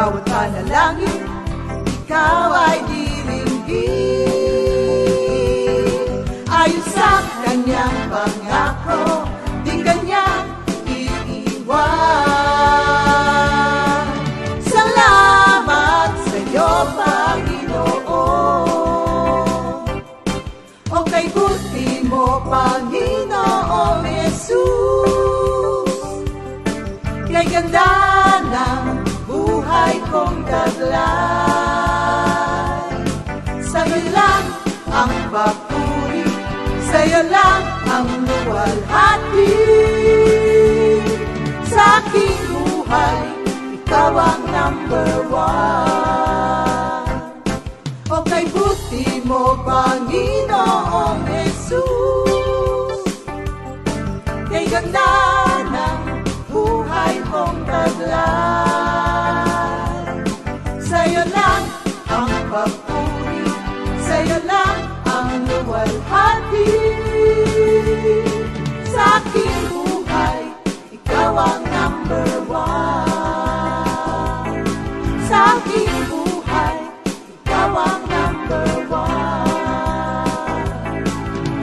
bawat panalangin, ikaw ay diringgin. Ayon sa kanyang pangako, di kanya iiwan. Salamat sa iyo, Panginoon. O kay buti mo, Panginoong Jesus, kay ganda ng buhay kong taglay. Sa'yo lang ang papuri, sa'yo lang ang luwalhati. Sa aking buhay, ikaw ang number one. O kay buti mo, Panginoong Jesus, kay ganda ng buhay kong taglay. Sa'yo lang ang papuri, sa'yo lang ang luwalhati. Sa aking buhay, ikaw ang number one. Sa aking buhay, ikaw ang number one.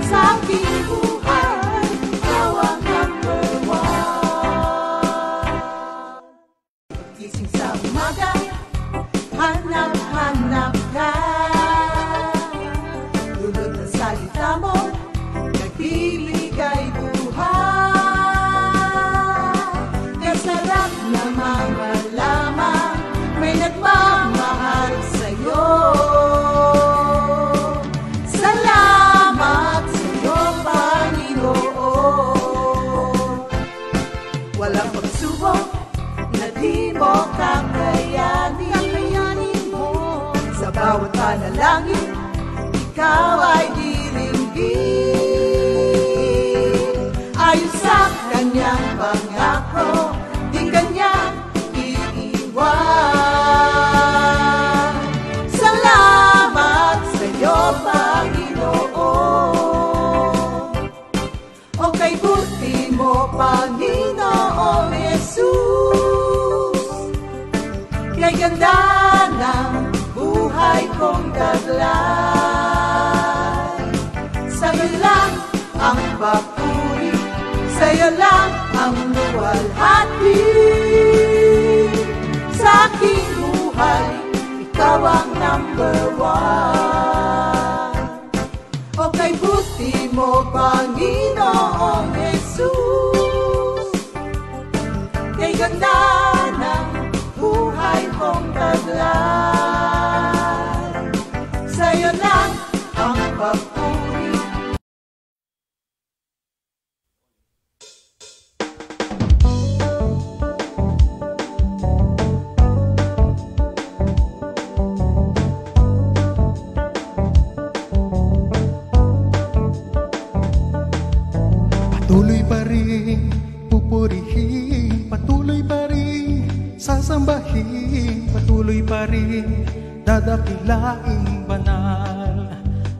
Sa aking buhay, ikaw ang number one. Gising sa umaga, hanap-hanap ka. Dulot ng salita mo, nagbibigay buhay. Kaya sarap namang malaman, may nagmamahal sa'yo. Salamat sa'yo, Panginoon. Walang pagsubok na di mo kakayanin mo. Sa bawat panalangin, ikaw ay diringgin. Ayon sa kanyang pangako, di kanya iiwan. Salamat sa iyo, Panginoon. O kay buti mo, Panginoong Jesus, kay ganda ng buhay kong taglay. Sa'yo lang ang papuri, sa'yo lang ang luwalhati. Sa aking buhay, ikaw ang number one. O kay buti mo, Panginoong Jesus, kay ganda ng buhay kong taglay. Sa'yo lang ang papuri. Patuloy pa rin pupurihin, patuloy pa rin sasambahin, patuloy pa rin dadakilaing banal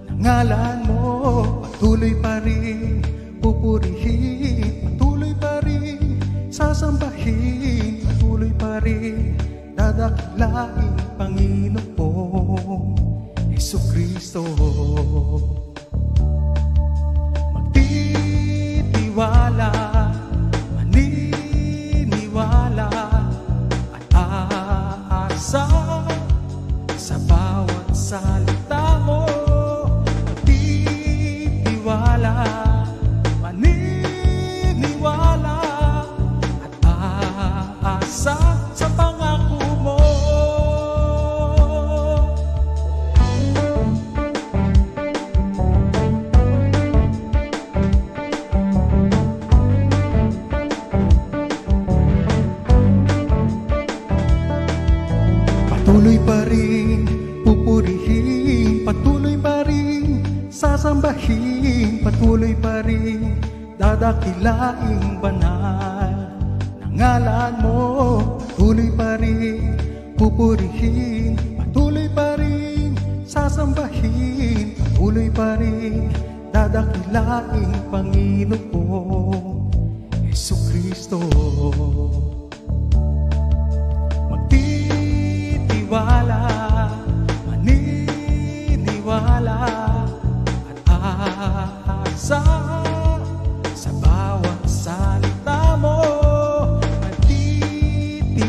ng ngalan mo. Patuloy pa rin pupurihin, patuloy pa rin sasambahin, patuloy pa rin dadakilaing Panginoong Jesucristo. Magtitiwala, maniniwala at aasa sa bawat salita mo. Magtitiwala, maniniwala at aasa sa pangako mo. Patuloy pa rin pupurihin, patuloy pa rin sasambahin, patuloy pa rin dadakilaing banal ng ngalan mo. Patuloy pa rin pupurihin, patuloy pa rin sasambahin, patuloy pa rin dadakilaing Panginoong Jesucristo. Magtitiwala,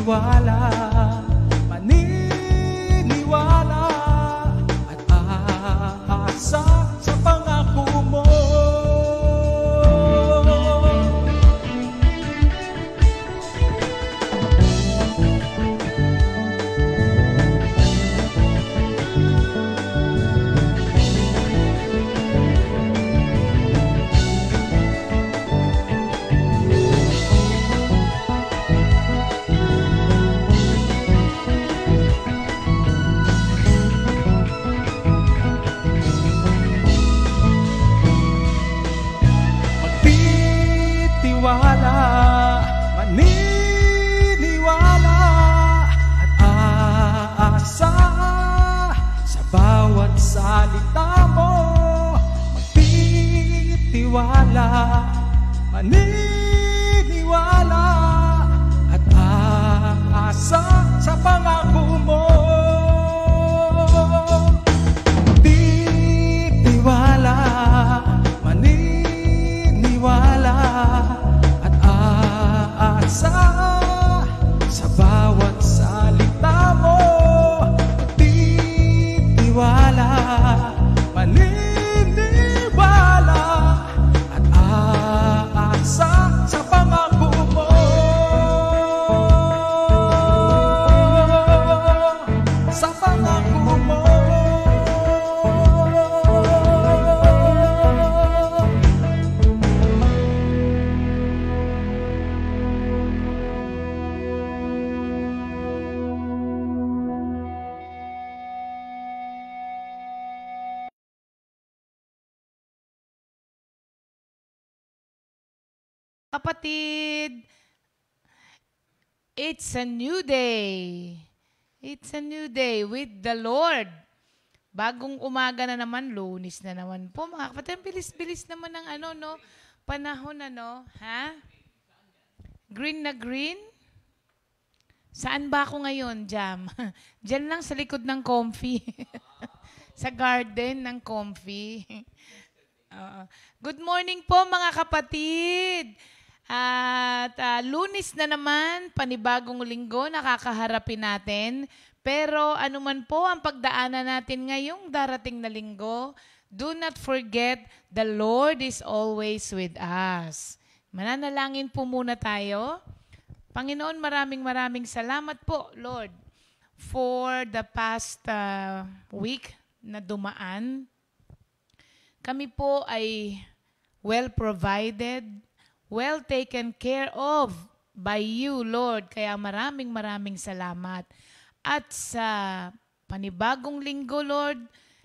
maniniwala, maniniwala at aasa sa pangako mo. Magtitiwala, maniniwala at aasa sa bawat salita mo. Magtitiwala, maniniwala at aasa sa pangako mo. Magtitiwala, maniniwala at aasa sa bawat salita mo. Magtitiwala, maniniwala at aasa sa pangako mo. Sa pangako mo. Kapatid, it's a new day. It's a new day with the Lord. Bagong umaga na naman, Lunes na naman po. Mga kapatid, bilis-bilis naman ng panahon ha? Green na green? Saan ba ako ngayon, Jam? Diyan lang sa likod ng comfy. Sa garden ng comfy. Good morning po mga kapatid. At Lunes na naman, panibagong linggo, nakakaharapin natin. Pero anuman po ang pagdaanan natin ngayong darating na linggo, do not forget the Lord is always with us. Mananalangin po muna tayo. Panginoon, maraming salamat po, Lord, for the past week na dumaan. Kami po ay well provided, well taken care of by you, Lord. Kaya maraming salamat. At sa panibagong linggo, Lord,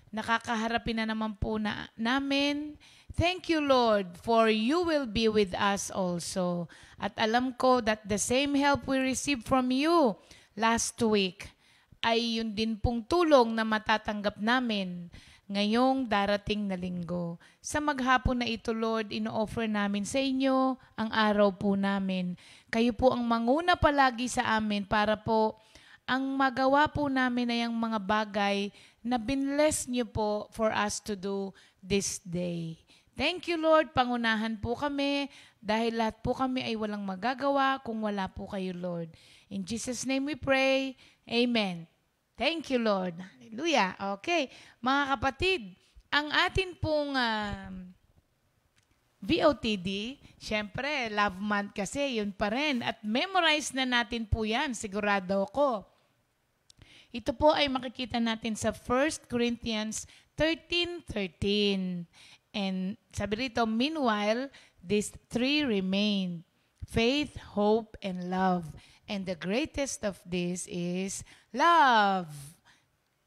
nakakaharapin na naman po namin. Thank you, Lord, for you will be with us also. At alam ko that the same help we received from you last week ay yun din pong tulong na matatanggap namin ngayong darating na linggo. Sa maghapon na ito, Lord, ino-offer namin sa inyo ang araw po namin. Kayo po ang manguna palagi sa amin para po ang magawa po namin ay ang mga bagay na binless niyo po for us to do this day. Thank you, Lord. Pangunahan po kami dahil lahat po kami ay walang magagawa kung wala po kayo, Lord. In Jesus' name we pray. Amen. Thank you, Lord. Hallelujah. Okay. Mga kapatid, ang atin pong VOTD, syempre, love month kasi, yun pa rin. At memorize na natin po yan, sigurado ako. Ito po ay makikita natin sa 1 Corinthians 13:13. And sabi rito, meanwhile, these three remain: faith, hope, and love. And the greatest of this is love.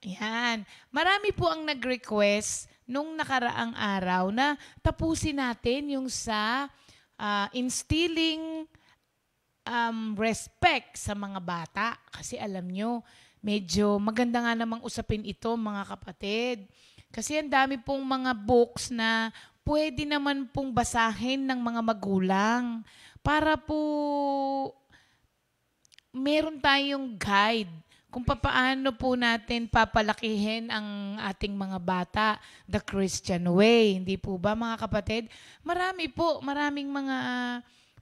Yan. Marami po ang nag-request nung nakaraang araw na tapusin natin yung sa instilling respect sa mga bata. Kasi alam nyo, medyo maganda nga namang usapin ito, mga kapatid. Kasi ang dami pong mga books na pwede naman pong basahin ng mga magulang para po meron tayong guide kung papaano po natin papalakihin ang ating mga bata the Christian way. Hindi po ba, mga kapatid? Maraming mga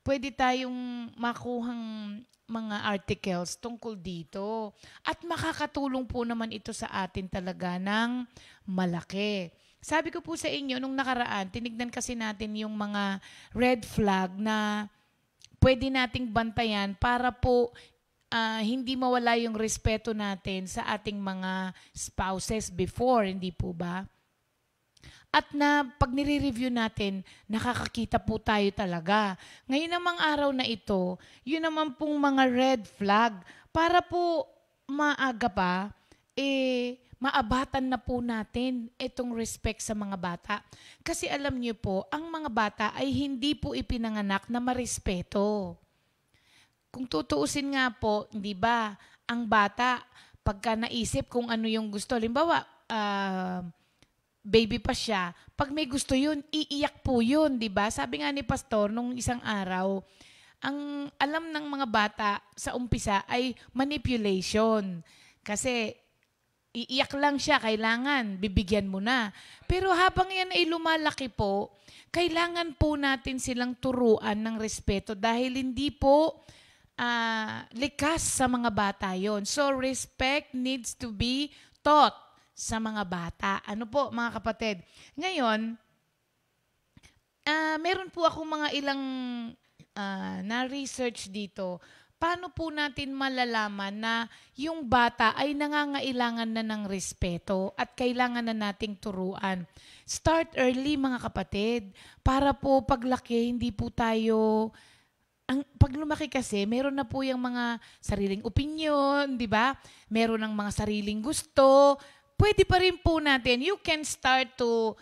pwede tayong makuhang mga articles tungkol dito. At makakatulong po naman ito sa atin talaga ng malaki. Sabi ko po sa inyo, nung nakaraan, tinignan kasi natin yung mga red flag na pwede nating bantayan para po hindi mawala yung respeto natin sa ating mga spouses before, hindi po ba? At na pag nire-review natin, nakakakita po tayo talaga. Ngayon namang araw na ito, yun naman pong mga red flag para po maaga pa, maabatan na po natin itong respect sa mga bata. Kasi alam niyo po, ang mga bata ay hindi po ipinanganak na marespeto. Kung tutuusin nga po, hindi ba, ang bata, pagka naisip kung ano yung gusto, halimbawa, baby pa siya, pag may gusto yun, iiyak po yun, di ba? Sabi nga ni Pastor nung isang araw, ang alam ng mga bata sa umpisa ay manipulation. Kasi iiyak lang siya, kailangan, bibigyan mo na. Pero habang yan ay lumalaki po, kailangan po natin silang turuan ng respeto dahil hindi po likas sa mga bata yon. So respect needs to be taught sa mga bata. Ano po, mga kapatid? Ngayon, meron po ako mga ilang na-research dito. Paano po natin malalaman na yung bata ay nangangailangan na ng respeto at kailangan na nating turuan? Start early, mga kapatid, para po paglaki, hindi po tayo... pag lumaki kasi, meron na po yung mga sariling opinion, di ba? Meron ng mga sariling gusto. Pwede pa rin po natin, you can start to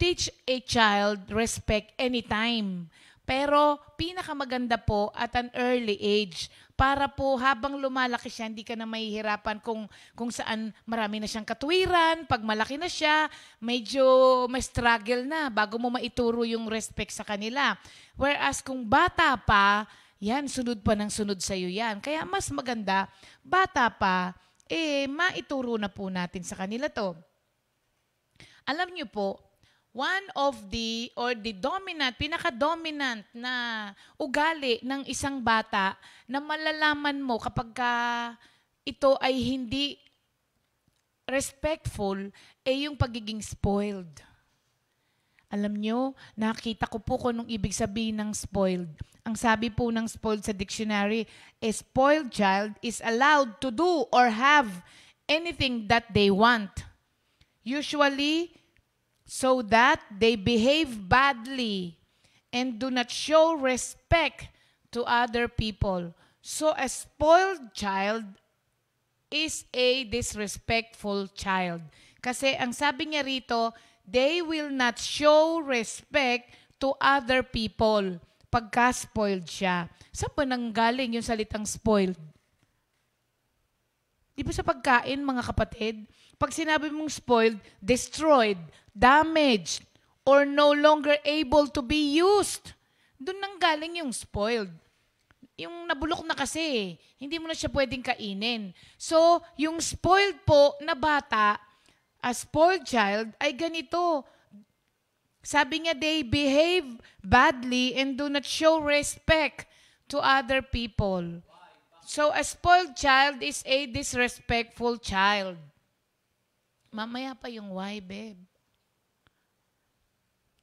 teach a child respect anytime. Pero pinakamaganda po at an early age para po habang lumalaki siya, hindi ka na mahihirapan kung saan marami na siyang katwiran. Pag malaki na siya, medyo may struggle na bago mo maituro yung respect sa kanila. Whereas kung bata pa, yan, sunod pa ng sunod sa'yo yan. Kaya mas maganda, bata pa, maituro na po natin sa kanila to. Alam niyo po, one of the pinaka-dominant na ugali ng isang bata na malalaman mo kapag ito ay hindi respectful, yung pagiging spoiled. Alam nyo, nakita ko po kung anong ibig sabihin ng spoiled. Ang sabi po ng spoiled sa dictionary, a spoiled child is allowed to do or have anything that they want. Usually, so that they behave badly and do not show respect to other people. So a spoiled child is a disrespectful child. Kasi ang sabi niya rito, they will not show respect to other people pagka spoiled siya. Saan ba nanggaling yung salitang spoiled? Di ba sa pagkain, mga kapatid? Pag sinabi mong spoiled, destroyed, damaged, or no longer able to be used. Doon nanggaling yung spoiled. Yung nabulok na kasi, hindi mo na siya pwedeng kainin. So, yung spoiled po na bata, a spoiled child, ay ganito. Sabi niya, they behave badly and do not show respect to other people. So, a spoiled child is a disrespectful child. Mamaya pa yung why, babe.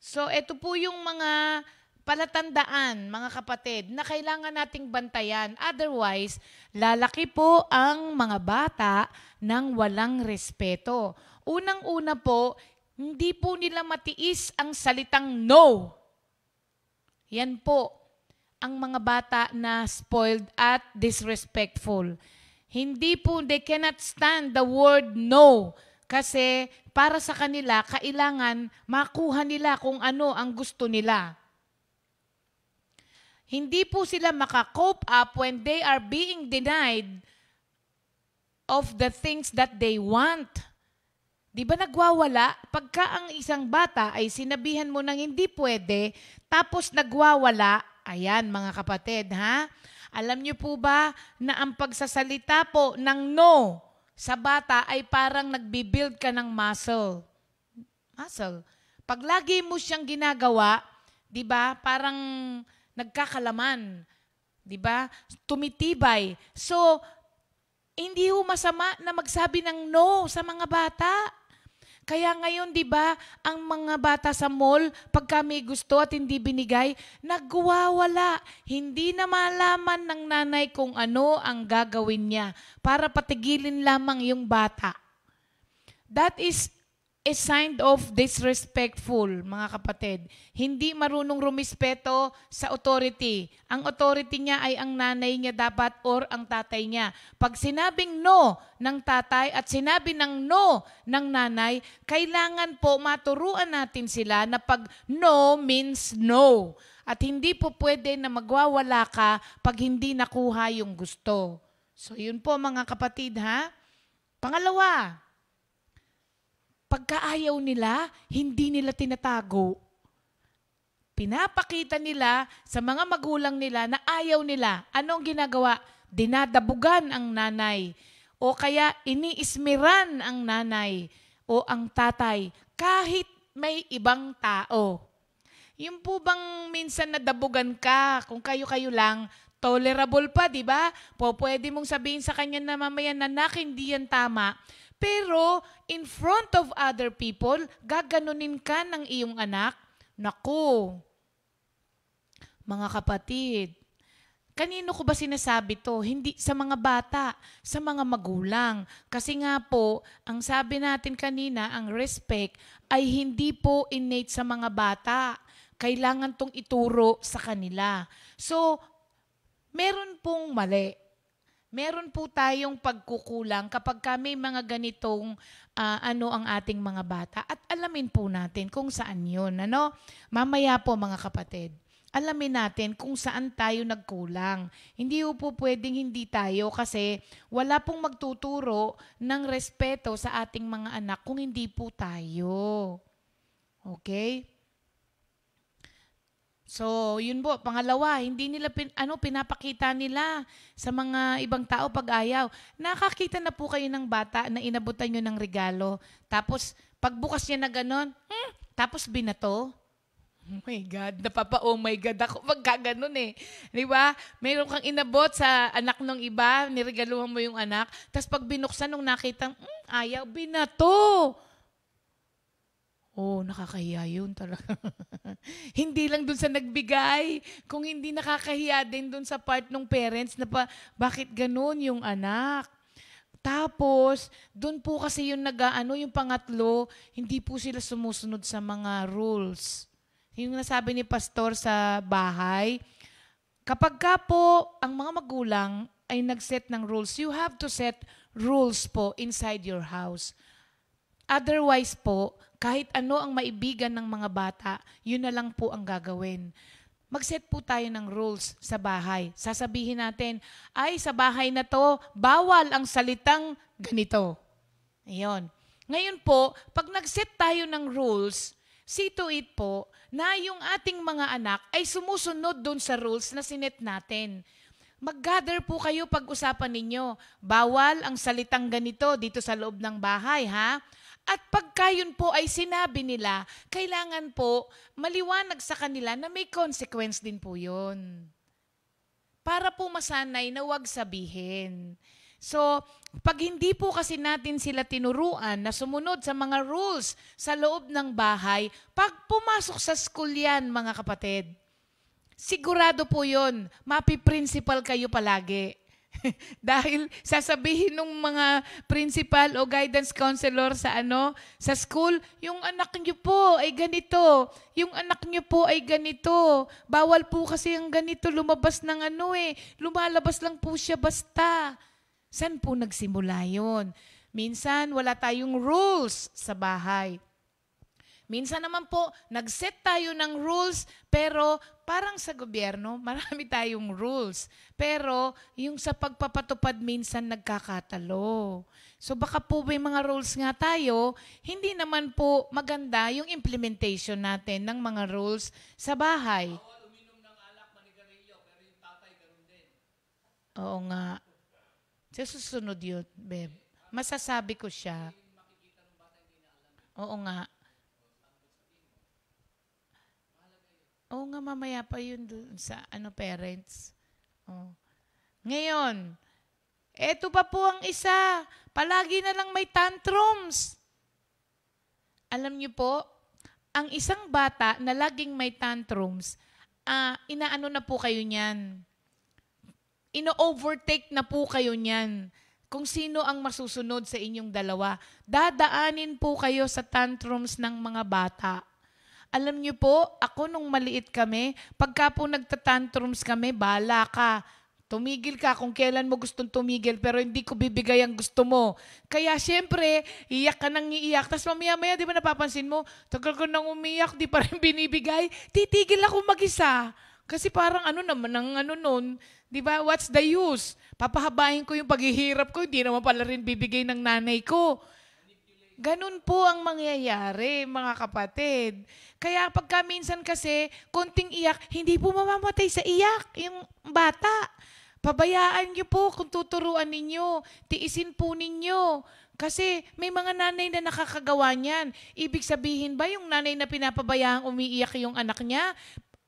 So, ito po yung mga palatandaan, mga kapatid, na kailangan nating bantayan. Otherwise, lalaki po ang mga bata ng walang respeto. Unang-una po, hindi po nila matiis ang salitang no. Yan po ang mga bata na spoiled at disrespectful. Hindi po, they cannot stand the word no. Kasi para sa kanila, kailangan makuha nila kung ano ang gusto nila. Hindi po sila maka-cope up when they are being denied of the things that they want. Di ba nagwawala? Pagka ang isang bata ay sinabihan mo ng hindi pwede, tapos nagwawala, ayan mga kapatid, ha? Alam niyo po ba na ang pagsasalita po ng no sa bata ay parang nagbibuild ka ng muscle. Muscle. Pag lagi mo siyang ginagawa, di ba, parang nagkakalaman. 'di ba? Tumitibay. So, hindi ho masama na magsabi ng no sa mga bata. Kaya ngayon, 'di ba, ang mga bata sa mall, pagka may gusto at hindi binigay, nagwawala. Hindi na malaman ng nanay kung ano ang gagawin niya para patigilin lamang yung bata. That is a sign of disrespectful, mga kapatid. Hindi marunong rumispeto sa authority. Ang authority niya ay ang nanay niya dapat or ang tatay niya. Pag sinabing no ng tatay at sinabi ng no ng nanay, kailangan po maturuan natin sila na pag no means no. At hindi po pwede na magwawala ka pag hindi nakuha yung gusto. So yun po mga kapatid ha. Pangalawa, pagkaayaw nila, hindi nila tinatago. Pinapakita nila sa mga magulang nila na ayaw nila. Anong ginagawa? Dinadabugan ang nanay. O kaya iniismiran ang nanay o ang tatay kahit may ibang tao. Yung po bang minsan nadabugan ka, kung kayo-kayo lang, tolerable pa, di ba? Pwede mong sabihin sa kanya na mamaya na hindi yan tama. Pero in front of other people, gaganunin ka ng iyong anak. Naku, mga kapatid, kanino ko ba sinasabi to? Hindi sa mga bata, sa mga magulang. Kasi nga po, ang sabi natin kanina, ang respect ay hindi po innate sa mga bata. Kailangan tong ituro sa kanila. So, meron pong mali. Meron po tayong pagkukulang kapag kami mga ganitong ang ating mga bata. At alamin po natin kung saan yun. Ano? Mamaya po mga kapatid, alamin natin kung saan tayo nagkulang. Hindi po pwedeng hindi tayo kasi wala pong magtuturo ng respeto sa ating mga anak kung hindi po tayo. Okay? So, yun po. Pangalawa, hindi nila pinapakita nila sa mga ibang tao pag ayaw. Nakakita na po kayo ng bata na inabutan nyo ng regalo. Tapos, pagbukas niya na ganon, tapos binato. Oh my God, oh my God ako pagka ganon eh. Di ba? Mayroon kang inabot sa anak ng iba, niregaluhan mo yung anak, tapos pag binuksan nung nakita, ayaw, binato. Oh, nakakahiya yun talaga. Hindi lang dun sa nagbigay, kung hindi nakakahiya din dun sa part ng parents na bakit ganun yung anak. Tapos, dun po kasi yung yung pangatlo, hindi po sila sumusunod sa mga rules. Yung nasabi ni pastor sa bahay, kapag ka po ang mga magulang ay nag-set ng rules, you have to set rules po inside your house. Otherwise po, kahit ano ang maibigan ng mga bata, yun na lang po ang gagawin. Mag-set po tayo ng rules sa bahay. Sasabihin natin, ay sa bahay na to, bawal ang salitang ganito. Ayun. Ngayon po, pag nag-set tayo ng rules, see to it po na yung ating mga anak ay sumusunod dun sa rules na sinet natin. Mag-gather po kayo pag-usapan ninyo. Bawal ang salitang ganito dito sa loob ng bahay, ha? At pagka yun po ay sinabi nila, kailangan po maliwanag sa kanila na may consequence din po yun. Para po masanay na huwag sabihin. So, pag hindi po kasi natin sila tinuruan na sumunod sa mga rules sa loob ng bahay, pag pumasok sa school yan, mga kapatid, sigurado po yun, mapi-principal kayo palagi. Dahil sasabihin ng mga principal o guidance counselor sa school, yung anak niyo po ay ganito, yung anak niyo po ay ganito. Bawal po kasi ang ganito lumabas ng lumalabas lang po siya basta. Saan po nagsimula yun? Minsan wala tayong rules sa bahay. Minsan naman po, nag-set tayo ng rules, pero parang sa gobyerno, marami tayong rules. Pero yung sa pagpapatupad minsan nagkakatalo. So baka po may mga rules nga tayo, hindi naman po maganda yung implementation natin ng mga rules sa bahay. Bawal uminom ng alak, manigarilyo, pero yung tatay ganun din. Oo nga. Sa susunod yun, Beb. Masasabi ko siya. Oo nga. Oo nga, mamaya pa yun dun sa parents. Oh. Ngayon, eto pa po ang isa. Palagi na lang may tantrums. Alam niyo po, ang isang bata na laging may tantrums, inaano na po kayo niyan. Ino-overtake na po kayo niyan. Kung sino ang masusunod sa inyong dalawa. Dadaanin po kayo sa tantrums ng mga bata. Alam niyo po, ako nung maliit kami, pagka po nagtatantrums kami, bala ka. Tumigil ka kung kailan mo gustong tumigil, pero hindi ko bibigay ang gusto mo. Kaya syempre, iyak ka nang iiyak. Tapos mamaya-maya, di ba napapansin mo, tagal ko nang umiyak, di pa rin binibigay. Titigil ako mag-isa. Kasi parang nun, di ba, what's the use? Papahabain ko yung paghihirap ko, hindi naman pala rin bibigay ng nanay ko. Ganun po ang mangyayari, mga kapatid. Kaya pagka minsan kasi, konting iyak, hindi po mamamatay sa iyak yung bata. Pabayaan niyo po kung tuturuan ninyo. Tiisin po ninyo. Kasi may mga nanay na nakakagawa niyan. Ibig sabihin ba yung nanay na pinapabayaan umiiyak yung anak niya,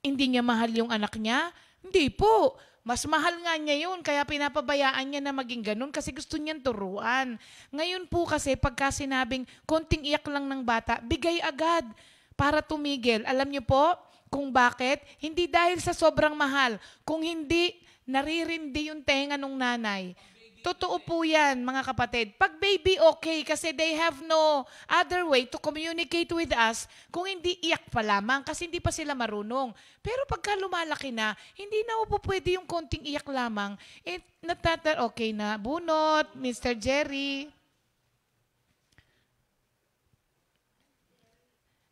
hindi niya mahal yung anak niya? Hindi po. Mas mahal nga niya yun, kaya pinapabayaan niya na maging ganun kasi gusto niyang turuan. Ngayon po kasi pagka sinabing konting iyak lang ng bata, bigay agad para tumigil. Alam niyo po kung bakit? Hindi dahil sa sobrang mahal. Kung hindi, naririndi yung tenga ng nanay. Totoo po yan, mga kapatid. Pag baby, okay, kasi they have no other way to communicate with us kung hindi iyak pa lamang kasi hindi pa sila marunong. Pero pagka lumalaki na, hindi na po pwede yung konting iyak lamang. Okay na. Bunot, Mr. Jerry.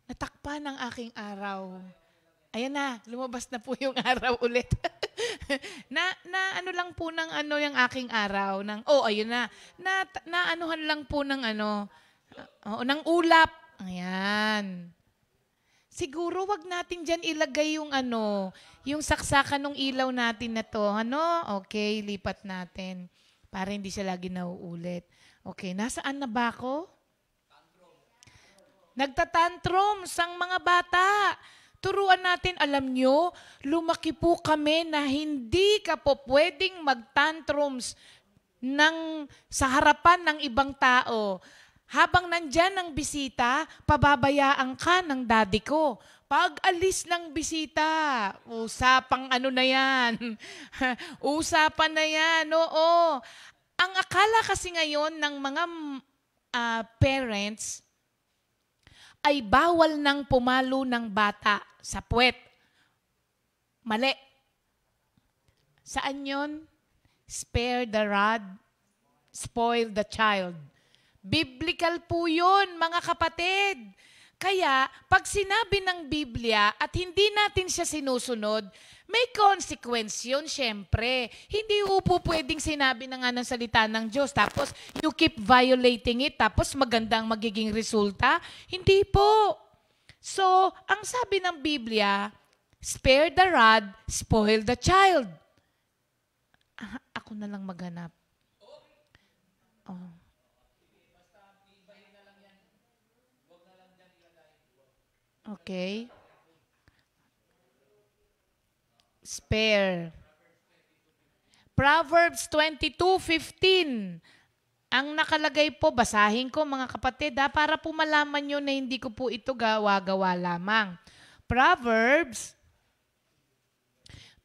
Natakpan ang aking araw. Ayan na, lumabas na po yung araw ulit. na ano lang po ng yung aking araw ayun na. Na anuhan lang po ng ng ulap. Ayan. Siguro wag natin diyan ilagay yung yung saksakan ng ilaw natin na to. Okay, lipat natin para hindi siya lagi nauulit. Okay, nasaan na ba ako? Nagtatantrums ang mga bata. Turuan natin, alam nyo, lumaki po kami na hindi ka po pwedeng mag-tantrums sa harapan ng ibang tao. Habang nandyan ang bisita, pababayaan ka ng daddy ko. Pag alis ng bisita, usapang na yan. Usapan na yan, oo. Ang akala kasi ngayon ng mga parents, ay bawal nang pumalo ng bata sa puwet. Mali. Saan yon? Spare the rod, spoil the child. Biblical po yun, mga kapatid. Kaya, pag sinabi ng Biblia at hindi natin siya sinusunod, may consequence yun, syempre. Hindi po pwedeng sinabi na nga ng salita ng Diyos, tapos you keep violating it, tapos maganda ang magiging resulta. Hindi po. So, ang sabi ng Biblia, spare the rod, spoil the child. Ako na lang maghanap. Oh. Okay. Spare. Proverbs 22:15. Ang nakalagay po, basahin ko mga kapatid para po malaman nyo na hindi ko po ito gawa-gawa lamang. Proverbs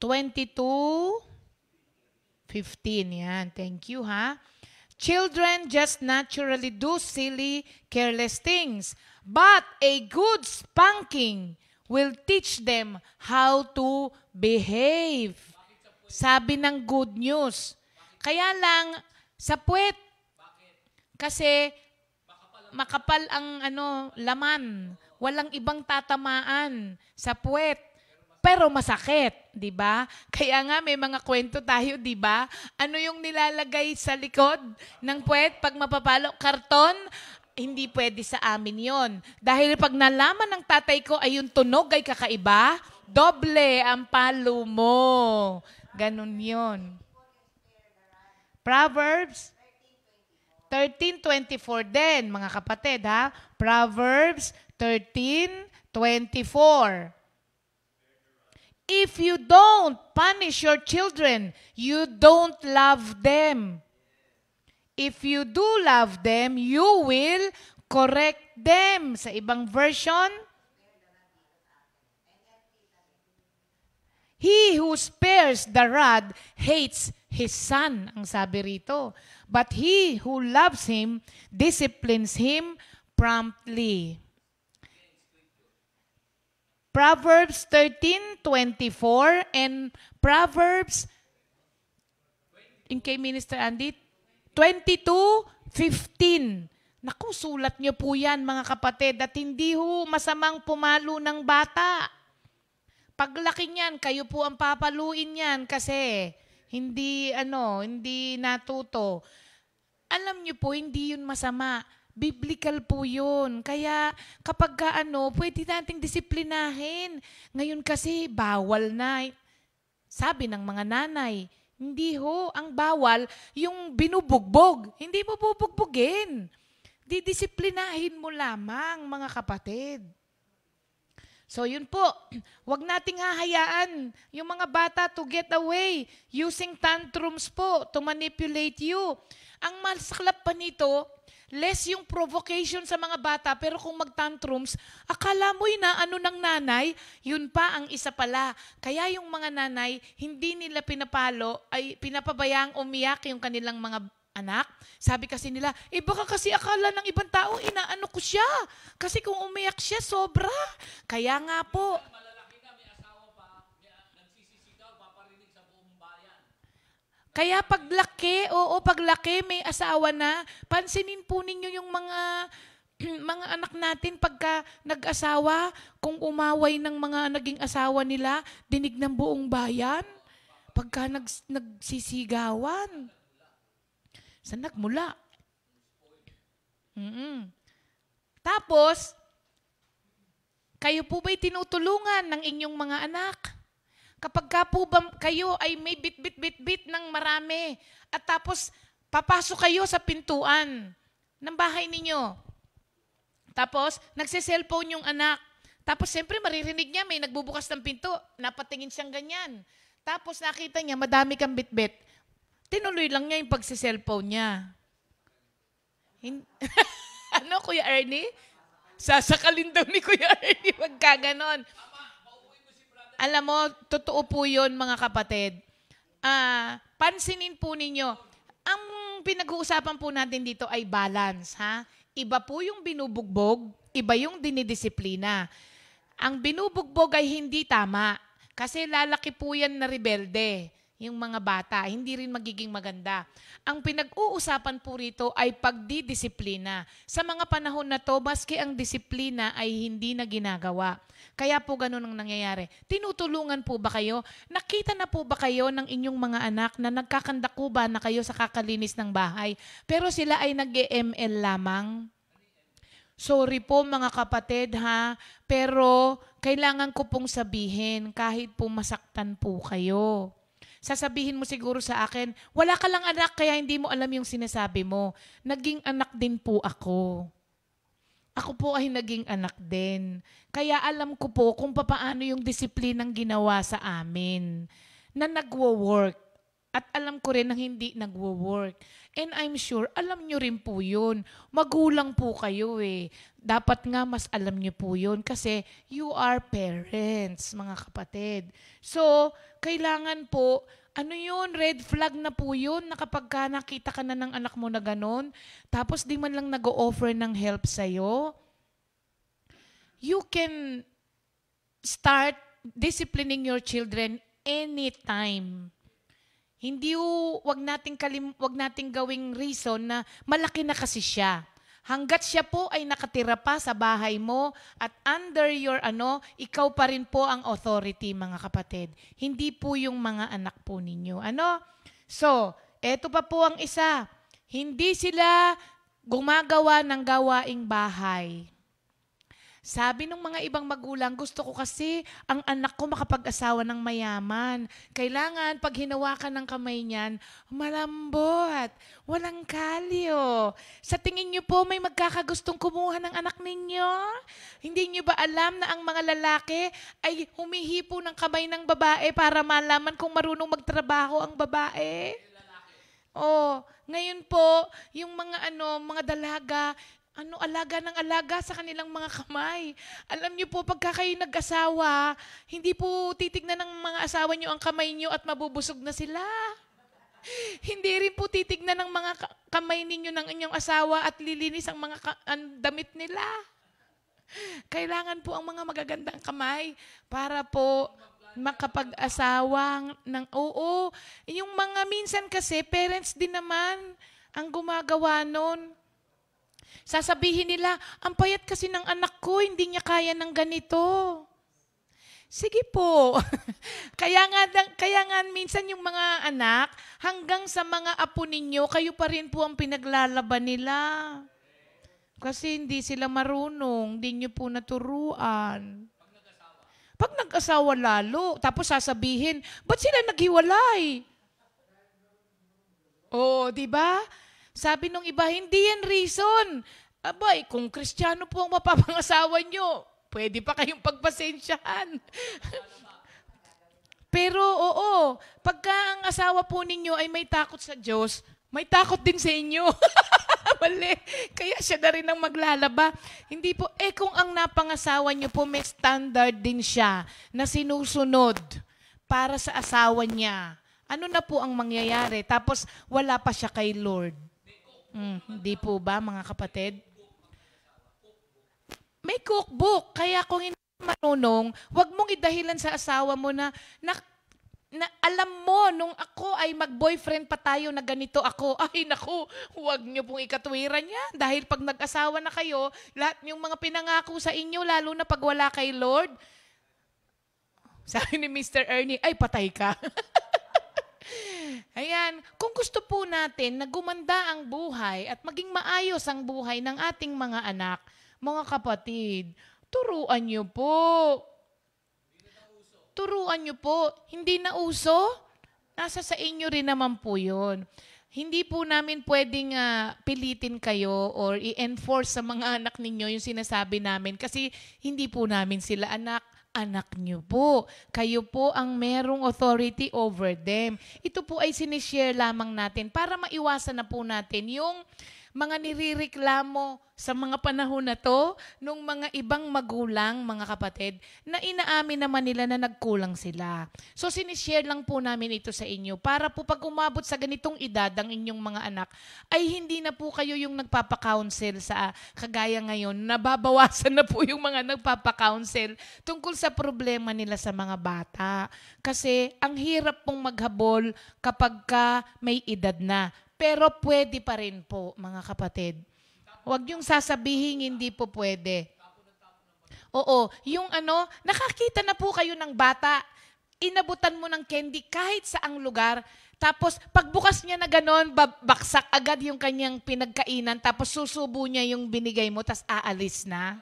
22:15. Yan, thank you ha. Children just naturally do silly, careless things, but a good spanking will teach them how to behave. Sabi ng good news. Kaya lang, sa puwet, kasi makapal ang laman. Walang ibang tatamaan sa puwet. Pero masakit, di ba? Kaya nga may mga kwento tayo, di ba? Ano yung nilalagay sa likod ng puwet pag mapapalo? Karton? Hindi pwede sa amin yon. Dahil pag nalaman ng tatay ko ay yung tunog ay kakaiba, doble ang palo mo. Ganun yon. Proverbs 13:24 din, mga kapatid ha. Proverbs 13:24. If you don't punish your children, you don't love them. If you do love them, you will correct them. Sa ibang version, he who spares the rod hates his son, ang sabi rito. But he who loves him disciplines him promptly. Proverbs 13:24 and Proverbs, in kay Minister Andy, 22:15. Naku, sulat niyo po yan mga kapatid, at hindi ho masamang pumalo ng bata. Paglaki niyan, kayo po ang papaluin niyan kasi hindi natuto. Alam niyo po, hindi yun masama. Biblical po yun. Kaya kapag pwede nating disiplinahin. Ngayon kasi bawal na. Sabi ng mga nanay, hindi ho, ang bawal yung binubugbog. Hindi mo bubugbugin. Didisiplinahin mo lamang, mga kapatid. So yun po, wag nating hahayaan yung mga bata to get away using tantrums po to manipulate you. Ang masaklap pa nito, less yung provocation sa mga bata, pero kung mag-tantrums, akala mo'y naano ng nanay, yun pa ang isa pala. Kaya yung mga nanay, hindi nila pinapabayang umiyak yung kanilang mga anak. Sabi kasi nila, baka kasi akala ng ibang tao, inaano ko siya. Kasi kung umiyak siya, sobra. Kaya nga po, Malalaki na, may asawa pa, nagsisisigaw, paparinig sa buong bayan. kaya paglaki, may asawa na, pansinin po ninyo yung mga anak natin pagka nag-asawa, kung umaway ng mga naging asawa nila, dinig ng buong bayan. Pagka nagsisigawan. Saan nagmula? Tapos, kayo po ba'y tinutulungan ng inyong mga anak? Kapag ka po ba kayo ay may bit-bit-bit-bit ng marami at tapos papasok kayo sa pintuan ng bahay ninyo. Tapos, nagse-cellphone yung anak. Tapos, siyempre, maririnig niya, may nagbubukas ng pinto. Napatingin siyang ganyan. Tapos, nakita niya, madami kang bit-bit. Tinuloy lang niya yung pagse-cellphone niya. Ano, Kuya Ernie? Sasakalin daw ni Kuya Ernie magkaganon. Alam mo, totoo po yun, mga kapatid. Pansinin po ninyo, ang pinag-uusapan po natin dito ay balance, ha? Iba po yung binubugbog, iba yung dinidisiplina. Ang binubugbog ay hindi tama, kasi lalaki po yan na rebelde, yung mga bata, hindi rin magiging maganda. Ang pinag-uusapan po rito ay pagdidisiplina. Sa mga panahon na to, maski ang disiplina ay hindi na ginagawa. Kaya po ganun ang nangyayari. Tinutulungan po ba kayo? Nakita na po ba kayo ng inyong mga anak na nagkakandakuba na kayo sa kakalinis ng bahay, pero sila ay nag-ML lamang? Sorry po mga kapatid ha, pero kailangan ko pong sabihin kahit po masaktan po kayo. Sasabihin mo siguro sa akin, wala ka lang anak kaya hindi mo alam yung sinasabi mo. Naging anak din po ako. Ako po ay naging anak din. Kaya alam ko po kung paano yung disiplinang ginawa sa amin na nagwo-work. At alam ko rin na hindi nagwo-work. And I'm sure, alam nyo rin po yun. Magulang po kayo eh. Dapat nga mas alam nyo po yun kasi you are parents, mga kapatid. So, kailangan po, red flag na po yun na kapag nakita ka na ng anak mo na ganon, tapos di man lang nag-o-offer ng help sa'yo, you can start disciplining your children anytime. Hindi wag nating gawing reason na malaki na kasi siya. Hanggat siya po ay nakatira pa sa bahay mo at under your ikaw pa rin po ang authority, mga kapatid. Hindi po yung mga anak po ninyo. So, eto pa po ang isa. Hindi sila gumagawa ng gawaing bahay. Sabi ng mga ibang magulang, gusto ko kasi ang anak ko makapag-asawa ng mayaman. Kailangan pag hinawakan ng kamay niyan, malambot, walang kalyo. Sa tingin niyo po may magkakagustong kumuha ng anak ninyo? Hindi niyo ba alam na ang mga lalaki ay humihipo ng kamay ng babae para malaman kung marunong magtrabaho ang babae? Oh, ngayon po, yung mga dalaga, alaga ng alaga sa kanilang mga kamay. Alam niyo po, pagka kayo nag-asawa, hindi po titignan ng mga asawa niyo ang kamay niyo at mabubusog na sila. Hindi rin po titignan ng mga kamay ninyo ng inyong asawa at lilinis ang mga ang damit nila. Kailangan po ang mga magagandang kamay para po makapag-asawa ng oo. Yung mga minsan kasi, parents din naman ang gumagawa nun. Sasabihin nila, ang payat kasi ng anak ko, hindi niya kaya ng ganito. Sige po. kaya nga minsan yung mga anak, hanggang sa mga apo ninyo, kayo pa rin po ang pinaglalaban nila. Kasi hindi sila marunong, hindi nyo po naturuan. Pag nag-asawa lalo, tapos sasabihin, ba't sila naghiwalay? Oh, di ba? Sabi nung iba, hindi yan reason. Abay, kung Kristiyano po ang mapapangasawa nyo, pwede pa kayong pagpasensyahan. Pero oo, pagka ang asawa po ninyo ay may takot sa Diyos, may takot din sa inyo. Mali. Kaya siya na rin ang maglalaba. Hindi po, kung ang napangasawa niyo po, may standard din siya na sinusunod para sa asawa niya. Ano na po ang mangyayari? Tapos wala pa siya kay Lord. Hindi po ba, mga kapatid? May cookbook. Kaya kung hindi marunong, wag mong idahilan sa asawa mo na alam mo, nung ako ay mag-boyfriend pa tayo na ganito ako, ay naku, huwag niyo pong ikatwiran yan. Dahil pag nag-asawa na kayo, lahat yung mga pinangako sa inyo, lalo na pag wala kay Lord, sabi ni Mr. Ernie, ay patay ka. Ayan, kung gusto po natin na gumanda ang buhay at maging maayos ang buhay ng ating mga anak, mga kapatid, turuan niyo po. Turuan niyo po. Hindi na uso? Nasa sa inyo rin naman po yun. Hindi po namin pwedeng pilitin kayo or i-enforce sa mga anak ninyo yung sinasabi namin kasi hindi po namin sila anak. Anak niyo po. Kayo po ang merong authority over them. Ito po ay sinishare lamang natin para maiwasan na po natin yung mga nirereklamo sa mga panahon na to nung mga ibang magulang, mga kapatid, na inaamin naman nila na nagkulang sila. So sinishare lang po namin ito sa inyo para po pag umabot sa ganitong edad ang inyong mga anak, ay hindi na po kayo yung nagpapa-counsel sa kagaya ngayon. Nababawasan na po yung mga nagpapa-counsel tungkol sa problema nila sa mga bata. Kasi ang hirap pong maghabol kapag ka may edad na. Pero pwede pa rin po, mga kapatid. Huwag yung sasabihin hindi po pwede. Oo, yung nakakita na po kayo ng bata, inabutan mo ng candy kahit saang lugar, tapos pagbukas niya na ganon, baksak agad yung kanyang pinagkainan, tapos susubo niya yung binigay mo, tapos aalis na.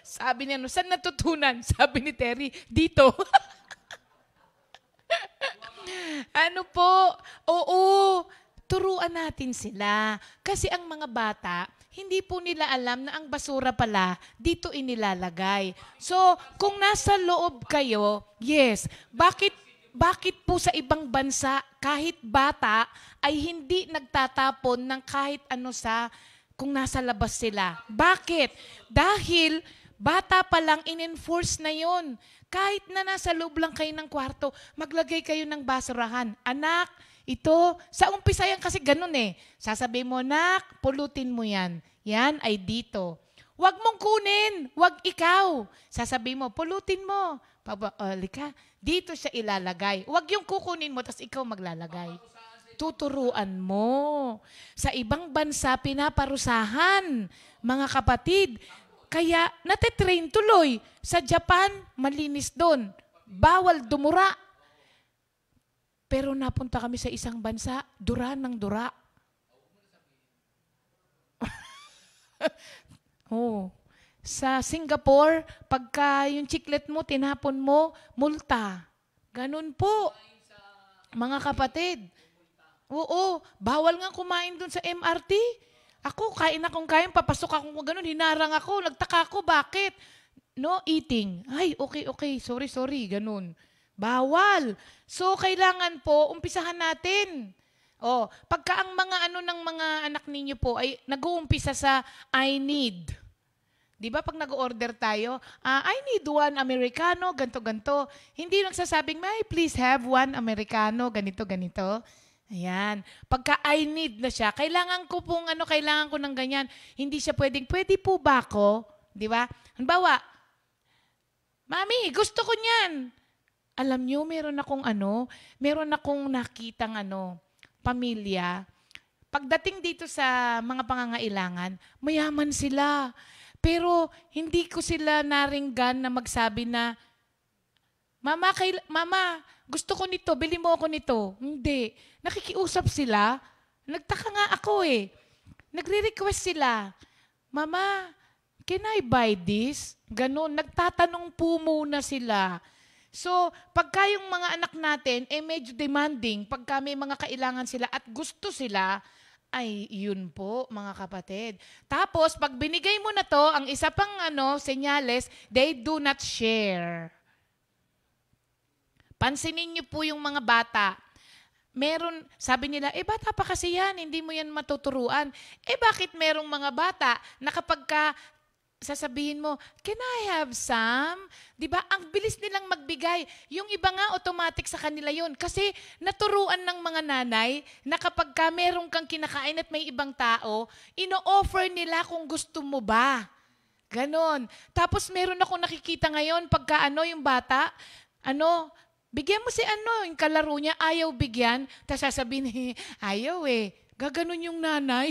Sabi niya, saan natutunan? Sabi ni Terry, dito. Ano po? Oo, turuan natin sila. Kasi ang mga bata, hindi po nila alam na ang basura pala, dito inilalagay. So, kung nasa loob kayo, yes, bakit po sa ibang bansa, kahit bata, ay hindi nagtatapon ng kahit ano kung nasa labas sila? Bakit? Dahil bata pa lang, in-enforce na yon. Kahit na nasa loob lang kayo ng kwarto, maglagay kayo ng basurahan. Anak, ito, sa umpisa yan kasi ganun Sasabihin mo, nak, pulutin mo yan. Yan ay dito. Huwag mong kunin, huwag ikaw. Sasabihin mo, pulutin mo. Lika, dito siya ilalagay. Huwag yung kukunin mo, tapos ikaw maglalagay. Tuturuan mo. Sa ibang bansa, pinaparusahan, mga kapatid. Kaya natitrain tuloy. Sa Japan, malinis doon. Bawal dumura. Pero napunta kami sa isang bansa, dura ng dura. Oh. Sa Singapore, pagka yung chiclet mo, tinapon mo, multa. Ganun po, mga kapatid. Oo, bawal nga kumain dun sa MRT. Ako, kain akong kain, papasok akong ganun, hinarang ako, nagtaka ako, bakit? No eating. Ay, okay, sorry, ganun. Bawal. So, kailangan po, umpisahan natin. Oh, pagka ang mga ng mga anak ninyo po ay nag-uumpisa sa I need. Di ba pag nag-order tayo, I need one Americano, ganto. Hindi nagsasabing, may please have one Americano, ganito. Ayan. Pagka I need na siya, kailangan ko ng ganyan. Hindi siya pwede po ba ako? Di ba? Halimbawa, Mami, gusto ko niyan. Alam niyo, meron akong nakitang pamilya. Pagdating dito sa mga pangangailangan, mayaman sila. Pero hindi ko sila naringgan na magsabi na, Mama, gusto ko nito, bili mo ako nito. Hindi. Nakikiusap sila. Nagtaka nga ako eh. Nagre-request sila, Mama, can I buy this? Ganon. Nagtatanong po muna sila. So, pagka yung mga anak natin, medyo demanding, pagka may mga kailangan sila at gusto sila, ay yun po, mga kapatid. Tapos, pag binigay mo na to, ang isa pang senyales, they do not share. Pansinin niyo po yung mga bata. Sabi nila, bata pa kasi yan, hindi mo yan matuturuan. Bakit merong mga bata na kapag sasabihin mo, can I have some? Diba? Ang bilis nilang magbigay. Yung iba nga, automatic sa kanila yun. Kasi naturuan ng mga nanay na kapag meron kang kinakain at may ibang tao, ino-offer nila kung gusto mo ba. Ganon. Tapos meron ako nakikita ngayon, pagka yung bata, bigyan mo si yung kalaro niya, ayaw bigyan. Tapos sasabihin, ayaw Gaganon yung nanay.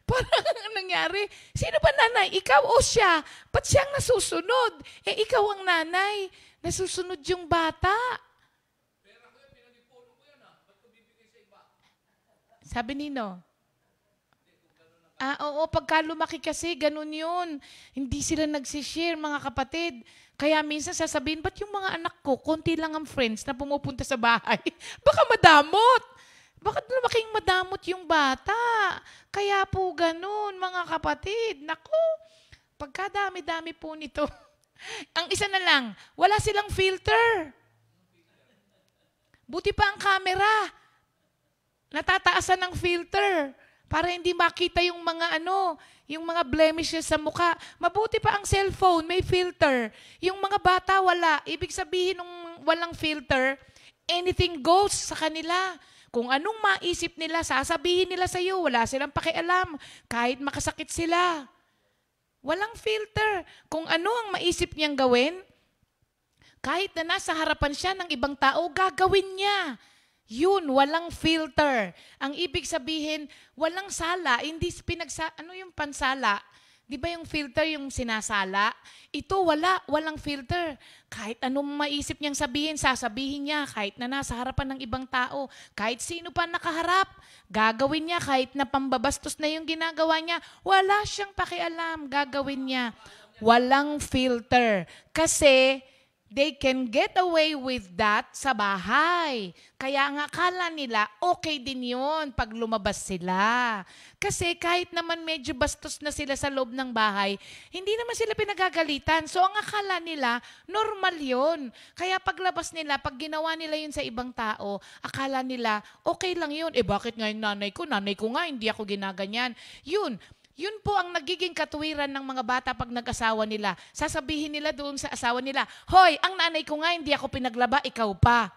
Parang nangyari, sino ba nanay? Ikaw o siya? Ba't siyang nasusunod? Ikaw ang nanay. Nasusunod yung bata. Pera ko yan, pinag-ipon ko yan Ba't ko bibigay sa iba? Sabi nino? Oo, pagka lumaki kasi, ganun yun. Hindi sila nagsishare, mga kapatid. Kaya minsan sasabihin, ba't yung mga anak ko, konti lang ang friends na pumupunta sa bahay? Baka madamot. Bakit lumaking madamot yung bata? Kaya po ganun, mga kapatid. Naku, pagkadami-dami po nito. Ang isa na lang, wala silang filter. Buti pa ang camera. Natataasan ng filter para hindi makita yung mga yung mga blemishes sa mukha. Mabuti pa ang cellphone, may filter. Yung mga bata, wala. Ibig sabihin ng walang filter, anything goes sa kanila. Kung anong maisip nila, sasabihin nila sa iyo, wala silang pakialam, kahit makasakit sila. Walang filter. Kung ano ang maisip niyang gawin, kahit na nasa harapan siya ng ibang tao, gagawin niya. Yun, walang filter. Ang ibig sabihin, walang sala, hindi yung pansala? Di ba yung filter yung sinasala? Ito, walang filter. Kahit anong maisip niyang sabihin, sasabihin niya kahit na nasa harapan ng ibang tao. Kahit sino pa nakaharap, gagawin niya kahit na pambabastos na yung ginagawa niya. Wala siyang pakialam, gagawin niya. Walang filter. Kasi they can get away with that sa bahay. Kaya nga akala nila, okay din yun pag lumabas sila. Kasi kahit naman medyo bastos na sila sa loob ng bahay, hindi naman sila pinagagalitan. So ang akala nila, normal yun. Kaya paglabas nila, pag ginawa nila yun sa ibang tao, akala nila, okay lang yun. Bakit nga yung nanay ko? Nanay ko nga, hindi ako ginaganyan. Yun po ang nagiging katuwiran ng mga bata pag nag-asawa nila. Sasabihin nila doon sa asawa nila, hoy, ang nanay ko nga hindi ako pinaglaba, ikaw pa.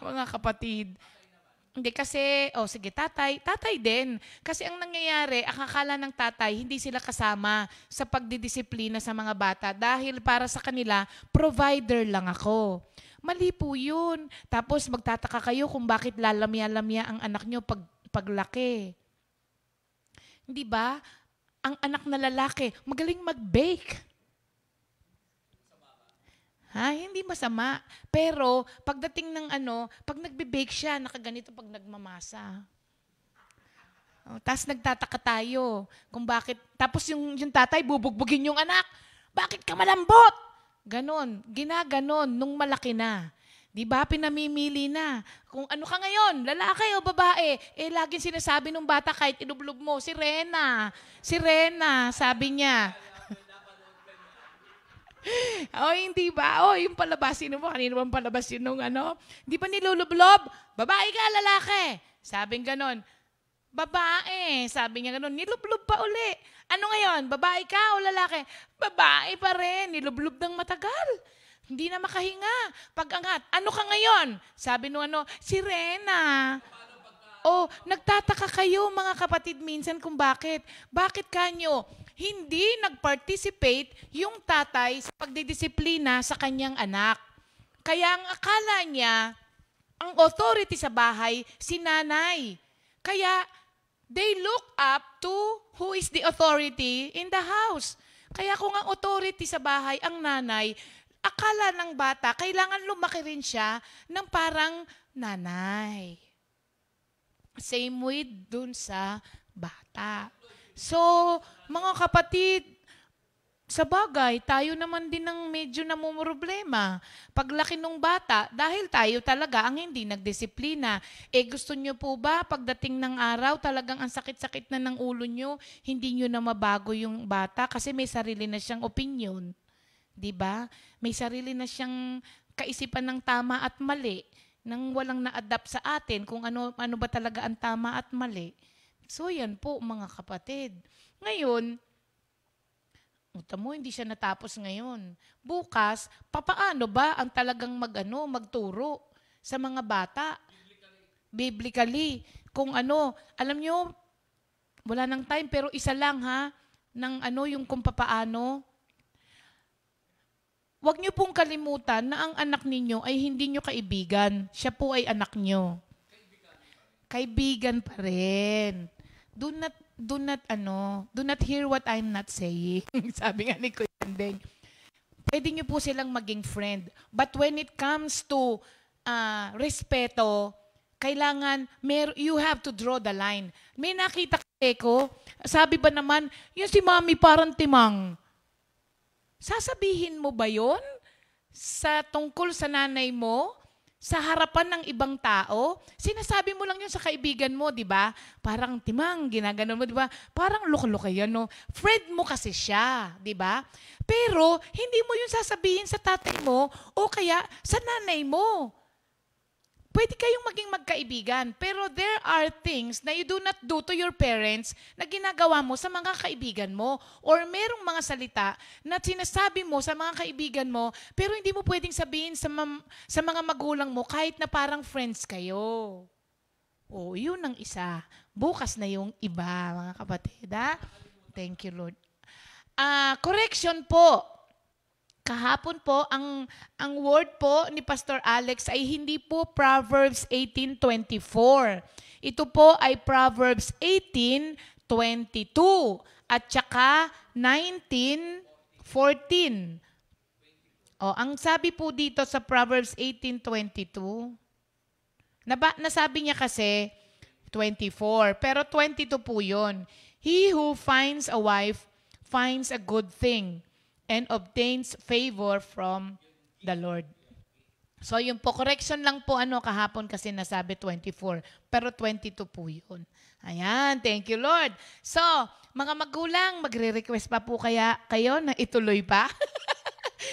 Mga kapatid. Hindi kasi, sige, tatay din. Kasi ang nangyayari, ang akala ng tatay, hindi sila kasama sa pagdidisiplina sa mga bata dahil para sa kanila, provider lang ako. Mali po yun. Tapos magtataka kayo kung bakit lalamya-lamya ang anak nyo paglaki. Hindi ba? Ang anak na lalaki, magaling mag-bake. Hindi masama. Pero, pagdating ng pag nagbe-bake siya, nakaganito pag nagmamasa. Tapos nagtataka tayo kung bakit. Tapos yung tatay bubugbugin yung anak. Bakit ka malambot? Ganon. Ginaganon nung malaki na. Di ba? Pinamimili na. Kung ano ka ngayon, lalaki o babae, laging sinasabi nung bata kahit inublob mo, si Rena. Si Rena, sabi niya. Hindi ba? Yung palabasin mo, kanina bang palabasin nung ano? Di ba nilulublob? Babae ka, lalaki. Sabing ganon. Babae. Sabi niya ganon, nilublob pa uli. Ano ngayon? Babae ka o lalaki? Babae pa rin. Nilublob ng matagal. Hindi na makahinga. Pag-angat, ano ka ngayon? Sabi nung si Rena. Nagtataka kayo mga kapatid minsan kung bakit. Bakit kanyo hindi nag-participate yung tatay sa pagdidisiplina sa kanyang anak? Kaya ang akala niya, ang authority sa bahay, si nanay. Kaya they look up to who is the authority in the house. Kaya kung ang authority sa bahay, ang nanay, akala ng bata, kailangan lumaki rin siya ng parang nanay. Same with dun sa bata. So, mga kapatid, sa bagay, tayo naman din ang medyo namumroblema. Paglaki ng bata, dahil tayo talaga ang hindi nagdisiplina. Gusto nyo po ba, pagdating ng araw, talagang ang sakit-sakit na ng ulo nyo, hindi nyo na mabago yung bata kasi may sarili na siyang opinion. Diba? May sarili na siyang kaisipan ng tama at mali, nang walang na-adapt sa atin kung ano ba talaga ang tama at mali. So yan po mga kapatid. Ngayon, hindi siya natapos ngayon. Bukas, papaano ba ang talagang magturo sa mga bata? Biblically. Kung alam nyo, wala nang time, pero isa lang ng yung kung papaano. Huwag niyo pong kalimutan na ang anak ninyo ay hindi niyo kaibigan. Siya po ay anak niyo. Kaibigan pa rin. Do not hear what I'm not saying. Sabi nga ni Kuya Andeng. Pwede niyo po silang maging friend. But when it comes to respeto, kailangan, you have to draw the line. May nakita ko, sabi ba naman, yung si mami parang timang. Sasabihin mo ba yon sa tungkol sa nanay mo? Sa harapan ng ibang tao? Sinasabi mo lang yun sa kaibigan mo, di ba? Parang timang, ginaganon mo, di ba? Parang loko-loko yan, no? Friend mo kasi siya, di ba? Pero, hindi mo yun sasabihin sa tatay mo o kaya sa nanay mo. Pwede kayong maging magkaibigan, pero there are things na you do not do to your parents na ginagawa mo sa mga kaibigan mo. Or merong mga salita na sinasabi mo sa mga kaibigan mo, pero hindi mo pwedeng sabihin sa mga magulang mo kahit na parang friends kayo. Yun ang isa. Bukas na yung iba, mga kapatid. Thank you, Lord. Correction po. Kahapon po, ang word po ni Pastor Alex ay hindi po Proverbs 18:24. Ito po ay Proverbs 18:22 at saka 19:14. Ang sabi po dito sa Proverbs 18:22, nasabi niya kasi 24, pero 22 po yun. He who finds a wife finds a good thing and obtains favor from the Lord. So yung po, correction lang po kahapon kasi nasabi 24, pero 22 po yun. Ayan, thank you Lord. So, mga magulang, magre-request pa po kaya kayo na ituloy pa?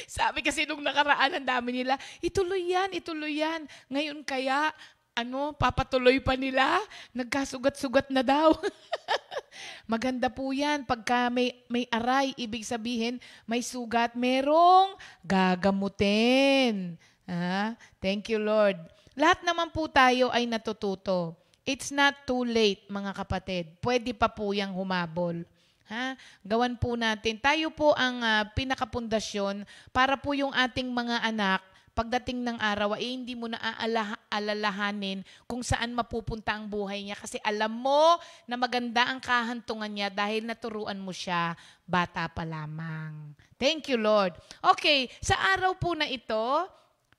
Sabi kasi nung nakaraan, ang dami nila, ituloy yan. Ngayon kaya, papatuloy pa nila? Nagkasugat-sugat na daw. Maganda po yan. Pagka may aray, ibig sabihin, may sugat, merong gagamutin. Thank you, Lord. Lahat naman po tayo ay natututo. It's not too late, mga kapatid. Pwede pa po yang humabol. Gawan po natin. Tayo po ang pinakapundasyon para po yung ating mga anak, pagdating ng araw, hindi mo na alalahanin kung saan mapupunta ang buhay niya kasi alam mo na maganda ang kahantungan niya dahil naturuan mo siya bata pa lamang. Thank you, Lord. Okay, sa araw po na ito,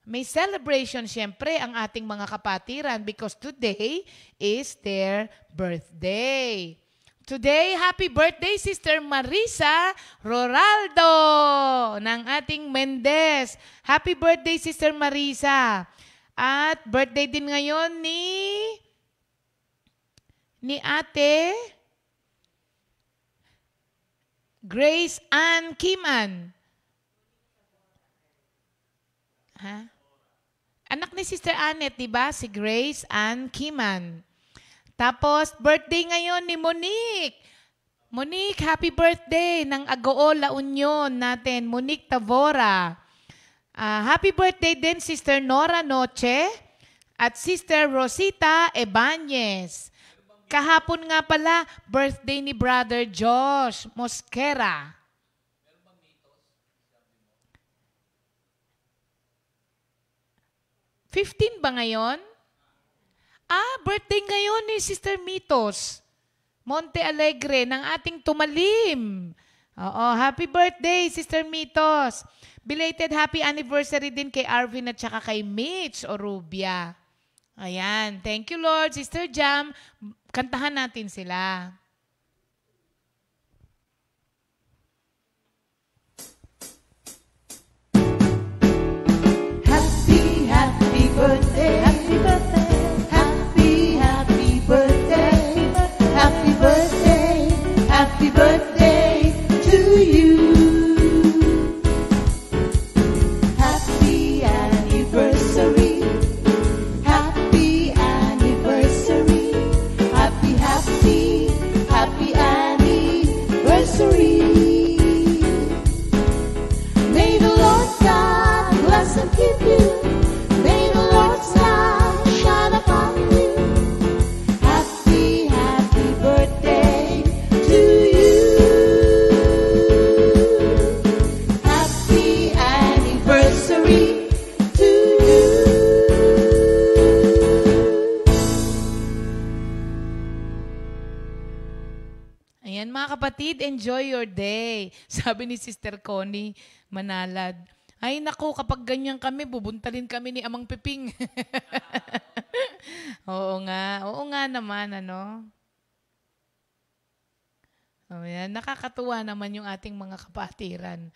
may celebration siyempre ang ating mga kapatiran because today is their birthday. Today, happy birthday, Sister Marisa Roraldo ng ating Mendez. Happy birthday, Sister Marisa. At birthday din ngayon ni Ate Grace Ann Kiman. Ha? Anak ni Sister Annette, di ba? Si Grace Ann Kiman. Tapos, birthday ngayon ni Monique. Monique, happy birthday ng Agoo La Union natin. Monique Tavora. Happy birthday din Sister Nora Noche at Sister Rosita Ebañez. Kahapon nga pala, birthday ni Brother Josh Mosquera. 15 ba ngayon? Birthday ngayon ni Sister Mitos Monte Alegre ng ating Tumalim. Oo, happy birthday, Sister Mitos. Belated happy anniversary din kay Arvin at saka kay Mitch Orubia. Ayan, thank you Lord. Sister Jam, kantahan natin sila. Happy, happy birthday, happy birthday, happy, happy birthday, happy birthday, happy birthday to you. Happy anniversary, happy anniversary, happy, happy, happy anniversary. May the Lord God bless and keep you. May the Lord's light shine upon you. Happy, happy birthday to you. Happy anniversary to you. Ayan mga kapatid, enjoy your day. Sabi ni Sister Connie Manalad. Ay naku, kapag ganyan kami, bubuntalin kami ni Amang Piping. Oo nga naman, ano. O yan, nakakatuwa naman yung ating mga kapatiran.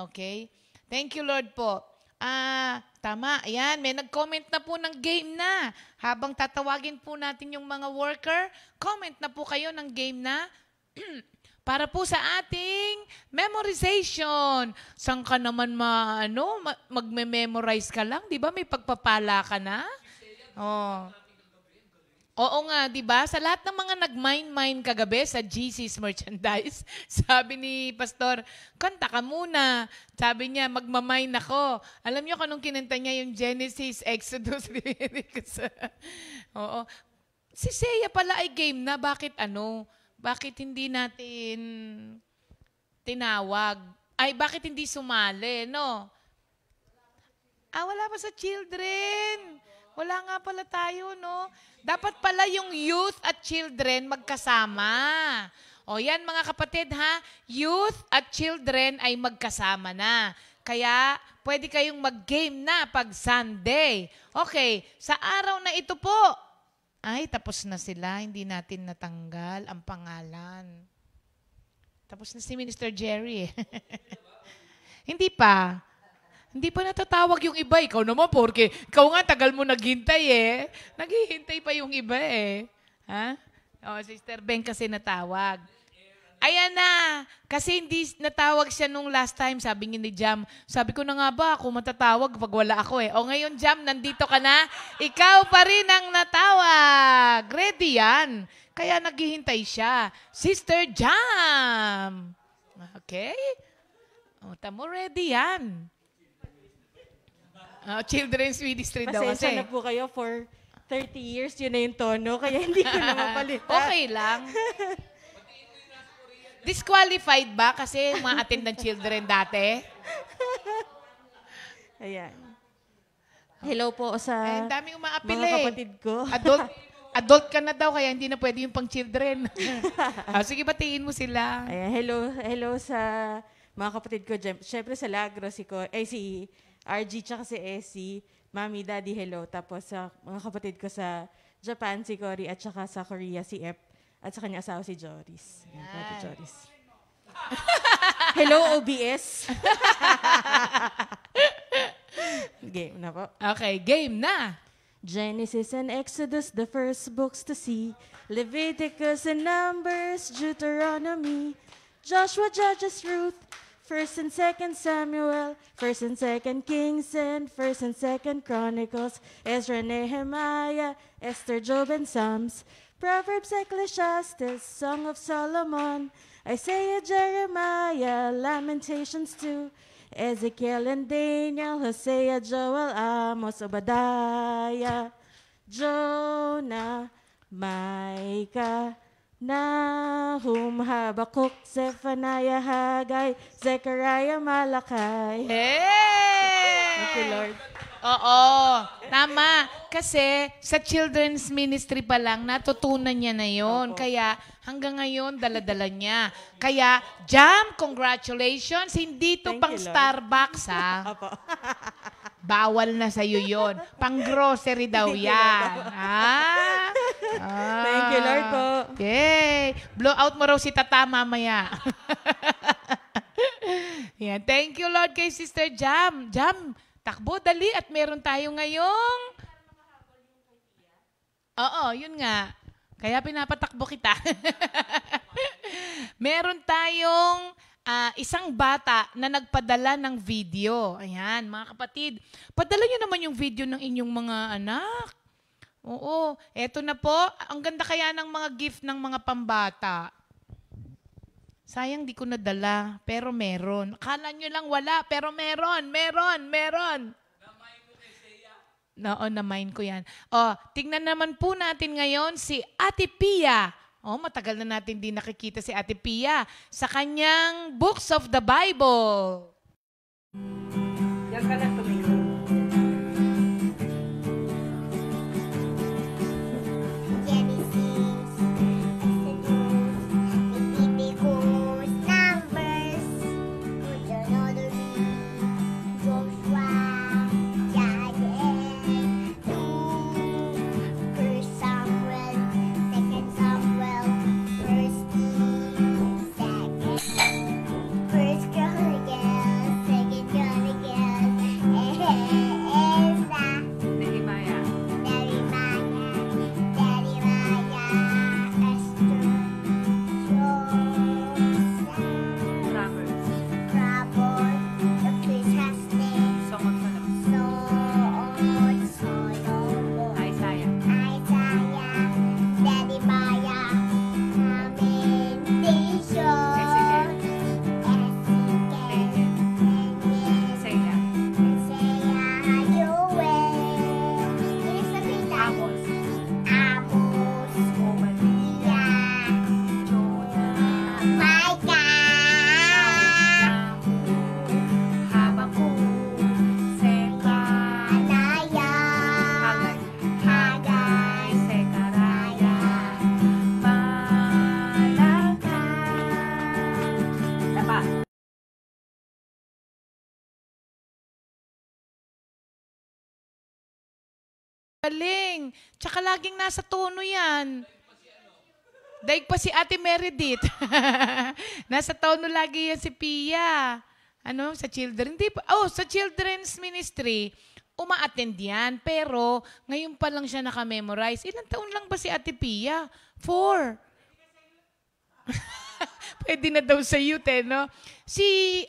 Okay? Thank you Lord po. Tama, ayan, may nag-comment na po ng game na. Habang tatawagin po natin yung mga worker, comment na po kayo ng game na. Para po sa ating memorization. Saan ka naman magme-memorize ka lang? Di ba may pagpapala ka na? Oh. Oo nga, di ba? Sa lahat ng mga nag-mine kagabi sa GC's merchandise, sabi ni Pastor, kanta ka muna. Sabi niya, magmamine ako. Alam niyo kung anong kinanta niya yung Genesis, Exodus, Leviticus. Oo. Si Seiya pala ay game na. Bakit hindi natin tinawag? Ay, bakit hindi sumali, no? Wala pa sa children. Wala nga pala tayo, no? Dapat pala yung youth at children magkasama. O yan mga kapatid ha, youth at children ay magkasama na. Kaya pwede kayong mag-game na pag Sunday. Okay, sa araw na ito po, ay tapos na sila, hindi natin natanggal ang pangalan. Tapos na si Minister Jerry. Hindi pa. Hindi pa natatawag yung iba. Ikaw naman, porque ikaw nga, tagal mo naghintay eh. Naghihintay pa yung iba eh. Ha? Sister Ben kasi natawag. Ayan na. Kasi hindi natawag siya nung last time, sabi ni Jam. Sabi ko na nga ba, ako matatawag pag wala ako eh. Ngayon Jam, nandito ka na. Ikaw pa rin ang natawag. Ready yan. Kaya naghihintay siya. Sister Jam. Okay? Tamo ready yan. Children's Ministry daw kasi. Pasensya na po kayo for 30 years, yun na yung tono, kaya hindi ko na mapalitan. Okay lang. Disqualified ba kasi mga attendant children dati? Ayan. Hello po sa Ang daming umaapil mga eh. kapatid ko. Adult ka na daw, kaya hindi na pwede yung pang children. Sige, batiin mo sila. Ayan, hello sa mga kapatid ko. Siyempre sa Lagro, si RG tsaka si Essie. Mami, Daddy, hello. Tapos sa mga kapatid ko sa Japan, si Cory, at saka sa Korea, si Ep. At sa kanya asawa si Joris. Yan, Brother Joris. Hello, OBS. Game na po. Okay, game na. Genesis and Exodus, the first books to see. Leviticus and Numbers, Deuteronomy. Joshua, Judges, Ruth. 1st and 2nd Samuel. 1st and 2nd Kings and 1st and 2nd Chronicles. Ezra, Nehemiah, Esther, Job, and Psalms. Proverbs, Ecclesiastes, Song of Solomon. Isaiah, Jeremiah, Lamentations 2. Ezekiel and Daniel, Hosea, Joel, Amos, Obadiah, Jonah, Micah, Nahum, Habakkuk, Zephaniah, Haggai, Zechariah, Malachi. Hey! Thank you, Lord. Oo, tama. Kasi sa children's ministry pa lang, natutunan niya na yon. Kaya hanggang ngayon, dala-dala niya. Kaya, Jam, congratulations. Hindi to Thank pang you, Lord. Starbucks, ha? Apo. Bawal na sa'yo yon. Pang grocery daw yan. Ha? Thank you, Lord po. Yay! Blow out mo raw si Tata mamaya. Yan. Thank you, Lord, kay Sister Jam. Jam, takbo, dali. At meron tayo ngayong... Oo, yun nga. Kaya pinapatakbo kita. Meron tayong isang bata na nagpadala ng video. Ayan, mga kapatid. Padala nyo naman yung video ng inyong mga anak. Oo, eto na po. Ang ganda kaya ng mga gift ng mga pambata. Sayang di ko nadala, pero meron. Akala nyo lang wala, pero meron. Oo, na-mind ko yan. Tingnan naman po natin ngayon si Ate Pia. Matagal na natin din nakikita si Ate Pia sa kanyang Books of the Bible. Yan ka na tumiyo. Genesis, Exodus, Leviticus, Numbers, Deuteronomy, Joshua, Judges, Ruth, 1 Samuel, 2 Samuel, 1 Kings, 1 Chronicles, 2 Chronicles, Ezra, Nehemiah. Proverbs. Song of Solomon. Isaiah. Isaiah. Amos. Obadiah. Jonah. Habakkuk. Haggai. Zechariah. Malachi. Diba? Galing. Tsaka laging nasa tono yan. Daig pa si Ate Meredith. Nasa tono lagi yan si Pia. Sa children? Hindi pa. Sa children's ministry, uma-attend yan. Pero, ngayon pa lang siya naka-memorize. Ilang taon lang ba si Ate Pia? 4. Pwede na daw sa youth, no? Si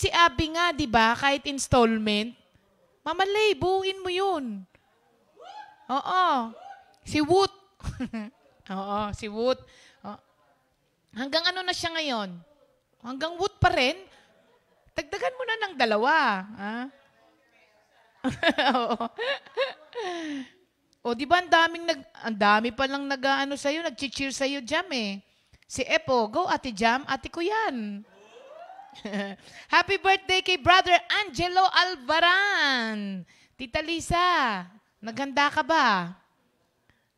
Abby nga, di ba? Kahit installment. Mamalay, buuin mo yun. Oo. Si Woot. Oo, si Woot. Hanggang ano na siya ngayon? Hanggang Woot pa rin? Dagdagan mo na ng 2. Ha? Oo. Di ba ang dami pa lang nag-ano sa'yo, nag-cheer sa'yo, Jam eh. Si Epo, go Ate Jam, ate ko yan. Happy birthday kay Brother Angelo Alvaran. Tita Lisa, naghanda ka ba?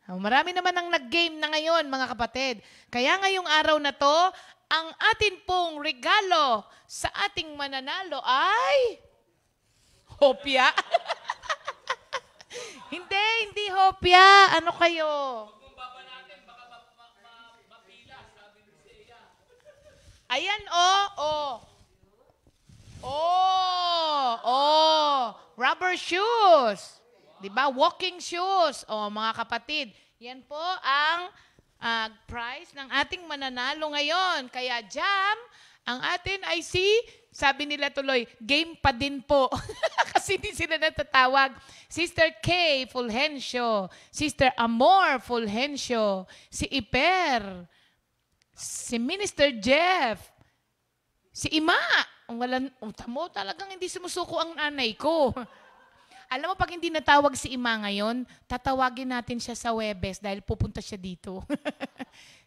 Marami naman ang nag-game na ngayon, mga kapatid. Kaya ngayong araw na to, ang atin pong regalo sa ating mananalo ay... Hopya? Hindi hopya. Ano kayo? Kumbaba natin, baka mapila, sabi ni Seiya. Ayan, rubber shoes. 'Di ba? Walking shoes. Mga kapatid, yan po ang prize ng ating mananalo ngayon. Kaya Jam, ang atin ay sabi nila tuloy, game pa din po. Kasi hindi sila natatawag. Sister Kay Fulgencio, Sister Amor Fulgencio, si Iper, si Minister Jeff, si Ima. Tamo, talagang hindi sumusuko ang nanay ko. Alam mo, pag hindi natawag si Ima ngayon, tatawagin natin siya sa Webes dahil pupunta siya dito.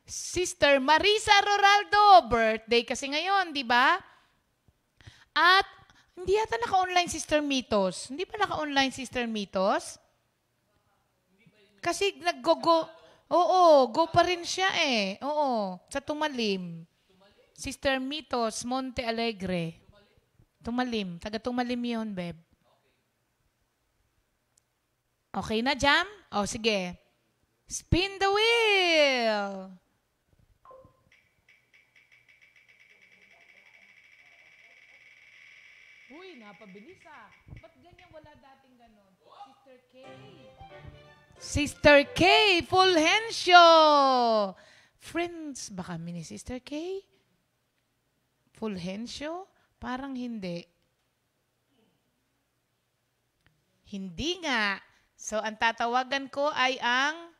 Sister Marisa Roraldo, birthday kasi ngayon, di ba? At hindi yata naka-online Sister Mitos. Hindi ba naka-online Sister Mitos? Kasi nag-go. Oo, go pa rin siya eh. Oo, sa Tumalim. Sister Mitos, Monte Alegre. Tumalim. Taga Tumalim yun, Beb. Okay na, Jam? Sige. Spin the wheel! Uy, napabilis ah. Ba't ganyan wala dating ganon? Sister K. Sister K. Fulgencio. Friends ba kami ni Sister K? Fulgencio? Parang hindi. Hindi nga. So, ang tatawagan ko ay ang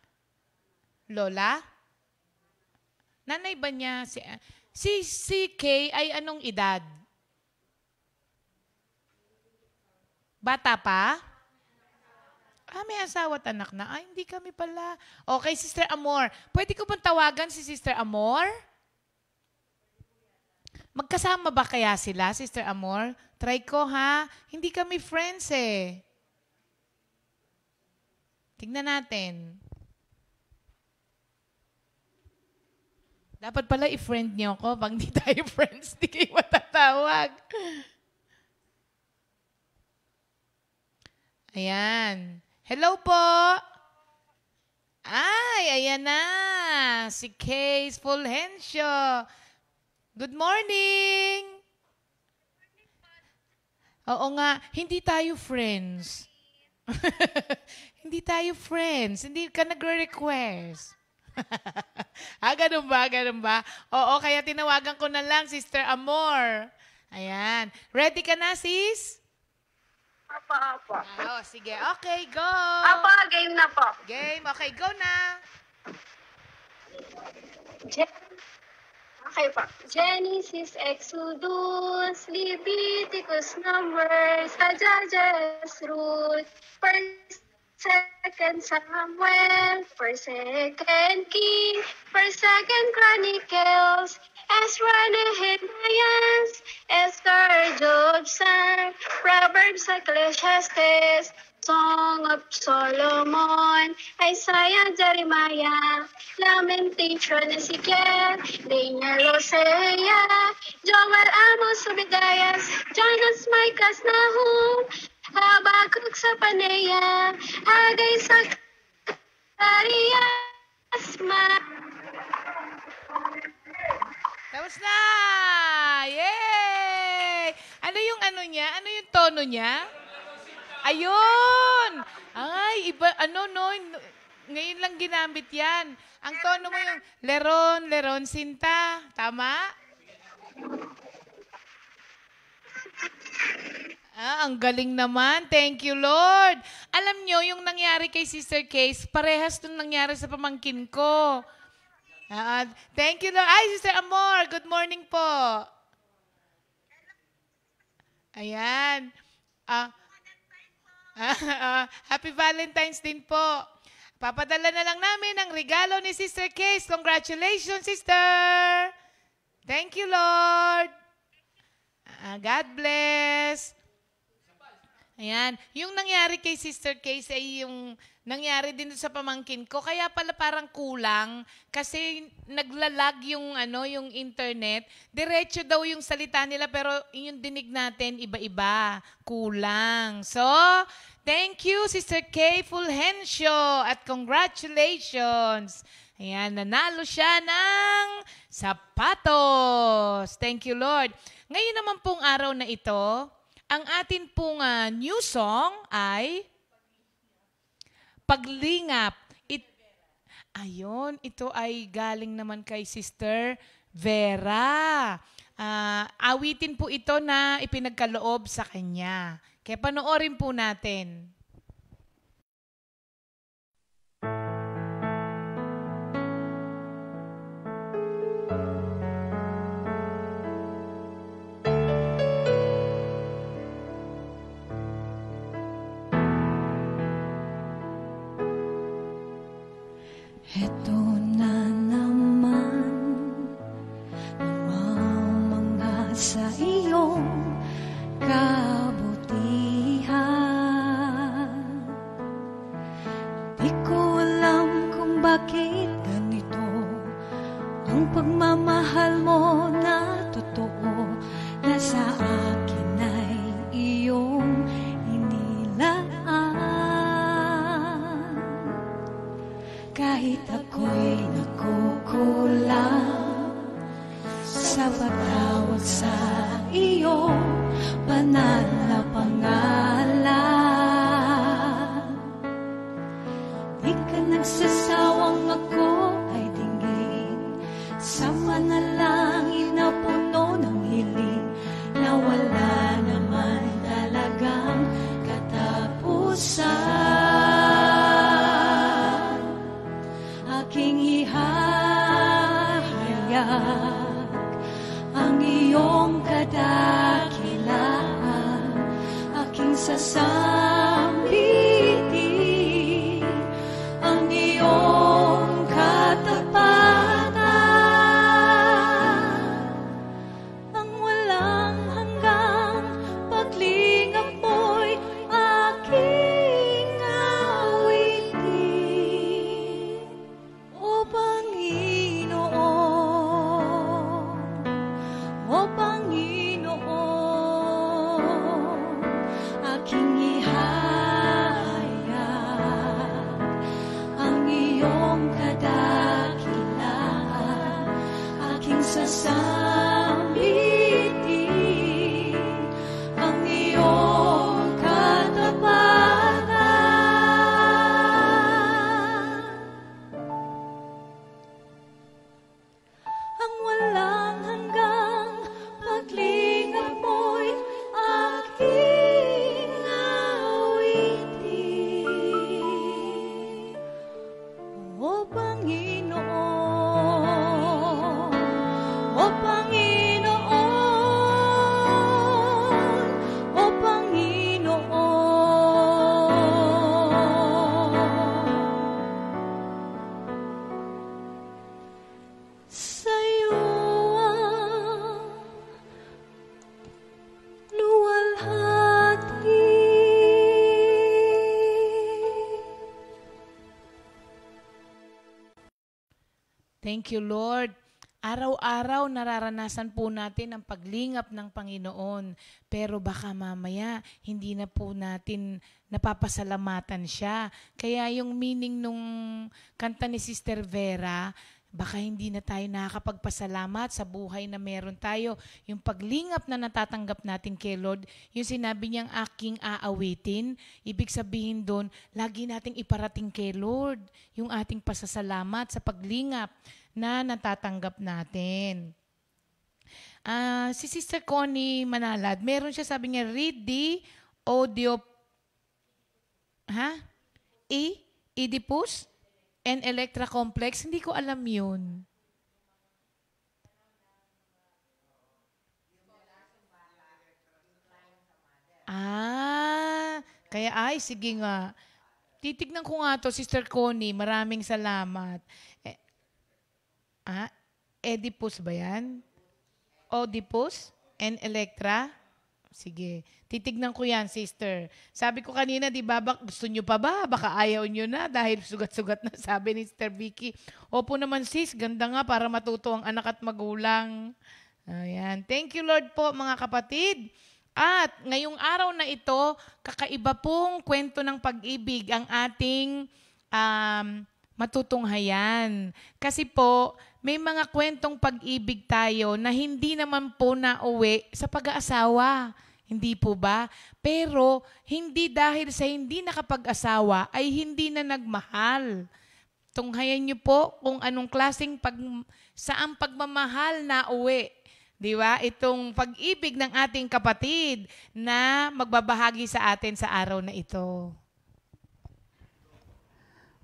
Lola. Nanay ba niya? Si Kay ay anong edad? Bata pa? May asawa at anak na. Hindi kami pala. Okay, Sister Amor. Pwede ko bang tawagan si Sister Amor? Magkasama ba kaya sila, Sister Amor? Try ko, ha? Hindi kami friends eh. Tignan natin. Dapat pala i-friend niyo ako. Pag hindi tayo friends, di kayo matatawag. Ayan. Hello po. Ayan na. Si Case Fulgencio. Good morning. Oo nga, hindi tayo friends. Hindi tayo friends. Hindi ka nagre-request. Ganun ba? Ganun ba? Oo, kaya tinawagan ko na lang, Sister Amor. Ayan. Ready ka na, sis? Apa. Sige. Okay, go. Apa, game na po. Game. Okay, go na. Okay po. Genesis, Exodus, Leviticus, Numbers, Judges, Ruth, First, Second Samuel, First, Second King, First, Second Chronicles, Ezra, Nehemiah, Esther, Job, Psalm, Proverbs, Ecclesiastes, Song of Solomon, Isaiah, Jeremiah, Lamentation, Ezekiel, Daniel, Hosea, Joel, Amos, Obadiah, Jonas, Micah, Nahum, Habakkuk, Sapanea, Haggai, Zacharias, Tapos na! Yay! Ano yung ano niya? Ano yung tono niya? Ayun! Ay, iba, ngayon lang ginamit yan. Ang tono mo yung leron, sinta. Tama? Ang galing naman. Thank you, Lord. Alam nyo, yung nangyari kay Sister Case, parehas nung nangyari sa pamangkin ko. Thank you, Lord. Sister Amor, good morning po. Ayan. Happy Valentine's din po. Papadala na lang namin ang regalo ni Sister Case. Congratulations, Sister. Thank you, Lord. God bless. Ayan. Yung nangyari kay Sister Case ay yung nangyari din sa pamangkin ko. Kaya pala parang kulang kasi naglalag yung yung internet. Diretso daw yung salita nila pero yung dinig natin iba-iba. Kulang. So, thank you Sister Kay Fulgencio at congratulations. Ayan, nanalo siya ng sapatos. Thank you Lord. Ngayon naman pong araw na ito, ang atin pong new song ay Paglingap. Ayun, ito ay galing naman kay Sister Vera. Awitin po ito na ipinagkaloob sa kanya. Kaya panoorin po natin. Heto na naman, namamanga sa iyong kabutihan. Di ko alam kung bakit ganito ang pagmamahal mo na totoo na sa akin ay iyong inilaan. Kahit ako'y nakukulang sa pagtawag sa iyong banal na pangalan, di ka nagsasawang ako ay dinggin sa manalangin na puno ng hiling na wala naman talagang katapusan. Aking ihahayag ang iyong kadakilaan, aking sasambitin ang iyong katapatan, ang walang hanggang paglingap mo'y aking awitin. O Panginoon, aking ihahayag ang iyong kadakilaan, aking sasambitin ang iyong katapatan, ang walang hanggang paglingap mo'y aking awitin. O Panginoon, O Panginoon, O Panginoon, sa'yo ang luwalhati. Thank you, Lord. Araw-araw nararanasan po natin ang paglingap ng Panginoon. Pero baka mamaya hindi na po natin napapasalamatan siya. Kaya yung meaning nung kanta ni Sister Vera, baka hindi na tayo nakakapagpasalamat sa buhay na meron tayo. Yung paglingap na natatanggap natin kay Lord, yung sinabi niyang aking aawitin, ibig sabihin doon, lagi nating iparating kay Lord yung ating pasasalamat sa paglingap na natatanggap natin. Si Sister Connie Manalad, meron siya sabi niya, read the audio, Oedipus and Electra Complex. Hindi ko alam yun. Kaya sige nga. Titignan ko nga to, Sister Connie. Maraming salamat. Oedipus ba yan? Oedipus and Electra? Sige. Titignan ko yan, sister. Sabi ko kanina, di ba, gusto nyo pa ba? Baka ayaw nyo na dahil sugat-sugat na, sabi ni Sister Vicky. Opo naman, sis. Ganda nga para matuto ang anak at magulang. Ayan. Thank you, Lord po, mga kapatid. At ngayong araw na ito, kakaiba pong kwento ng pag-ibig ang ating matutunghayan. Kasi po, may mga kwentong pag-ibig tayo na hindi naman po nauwi sa pag-aasawa. Hindi po ba? Pero hindi dahil sa hindi nakapag-asawa ay hindi na nagmahal. Tunghayan niyo po kung anong klaseng saang pagmamahal na uwi. Di ba? Itong pag-ibig ng ating kapatid na magbabahagi sa atin sa araw na ito.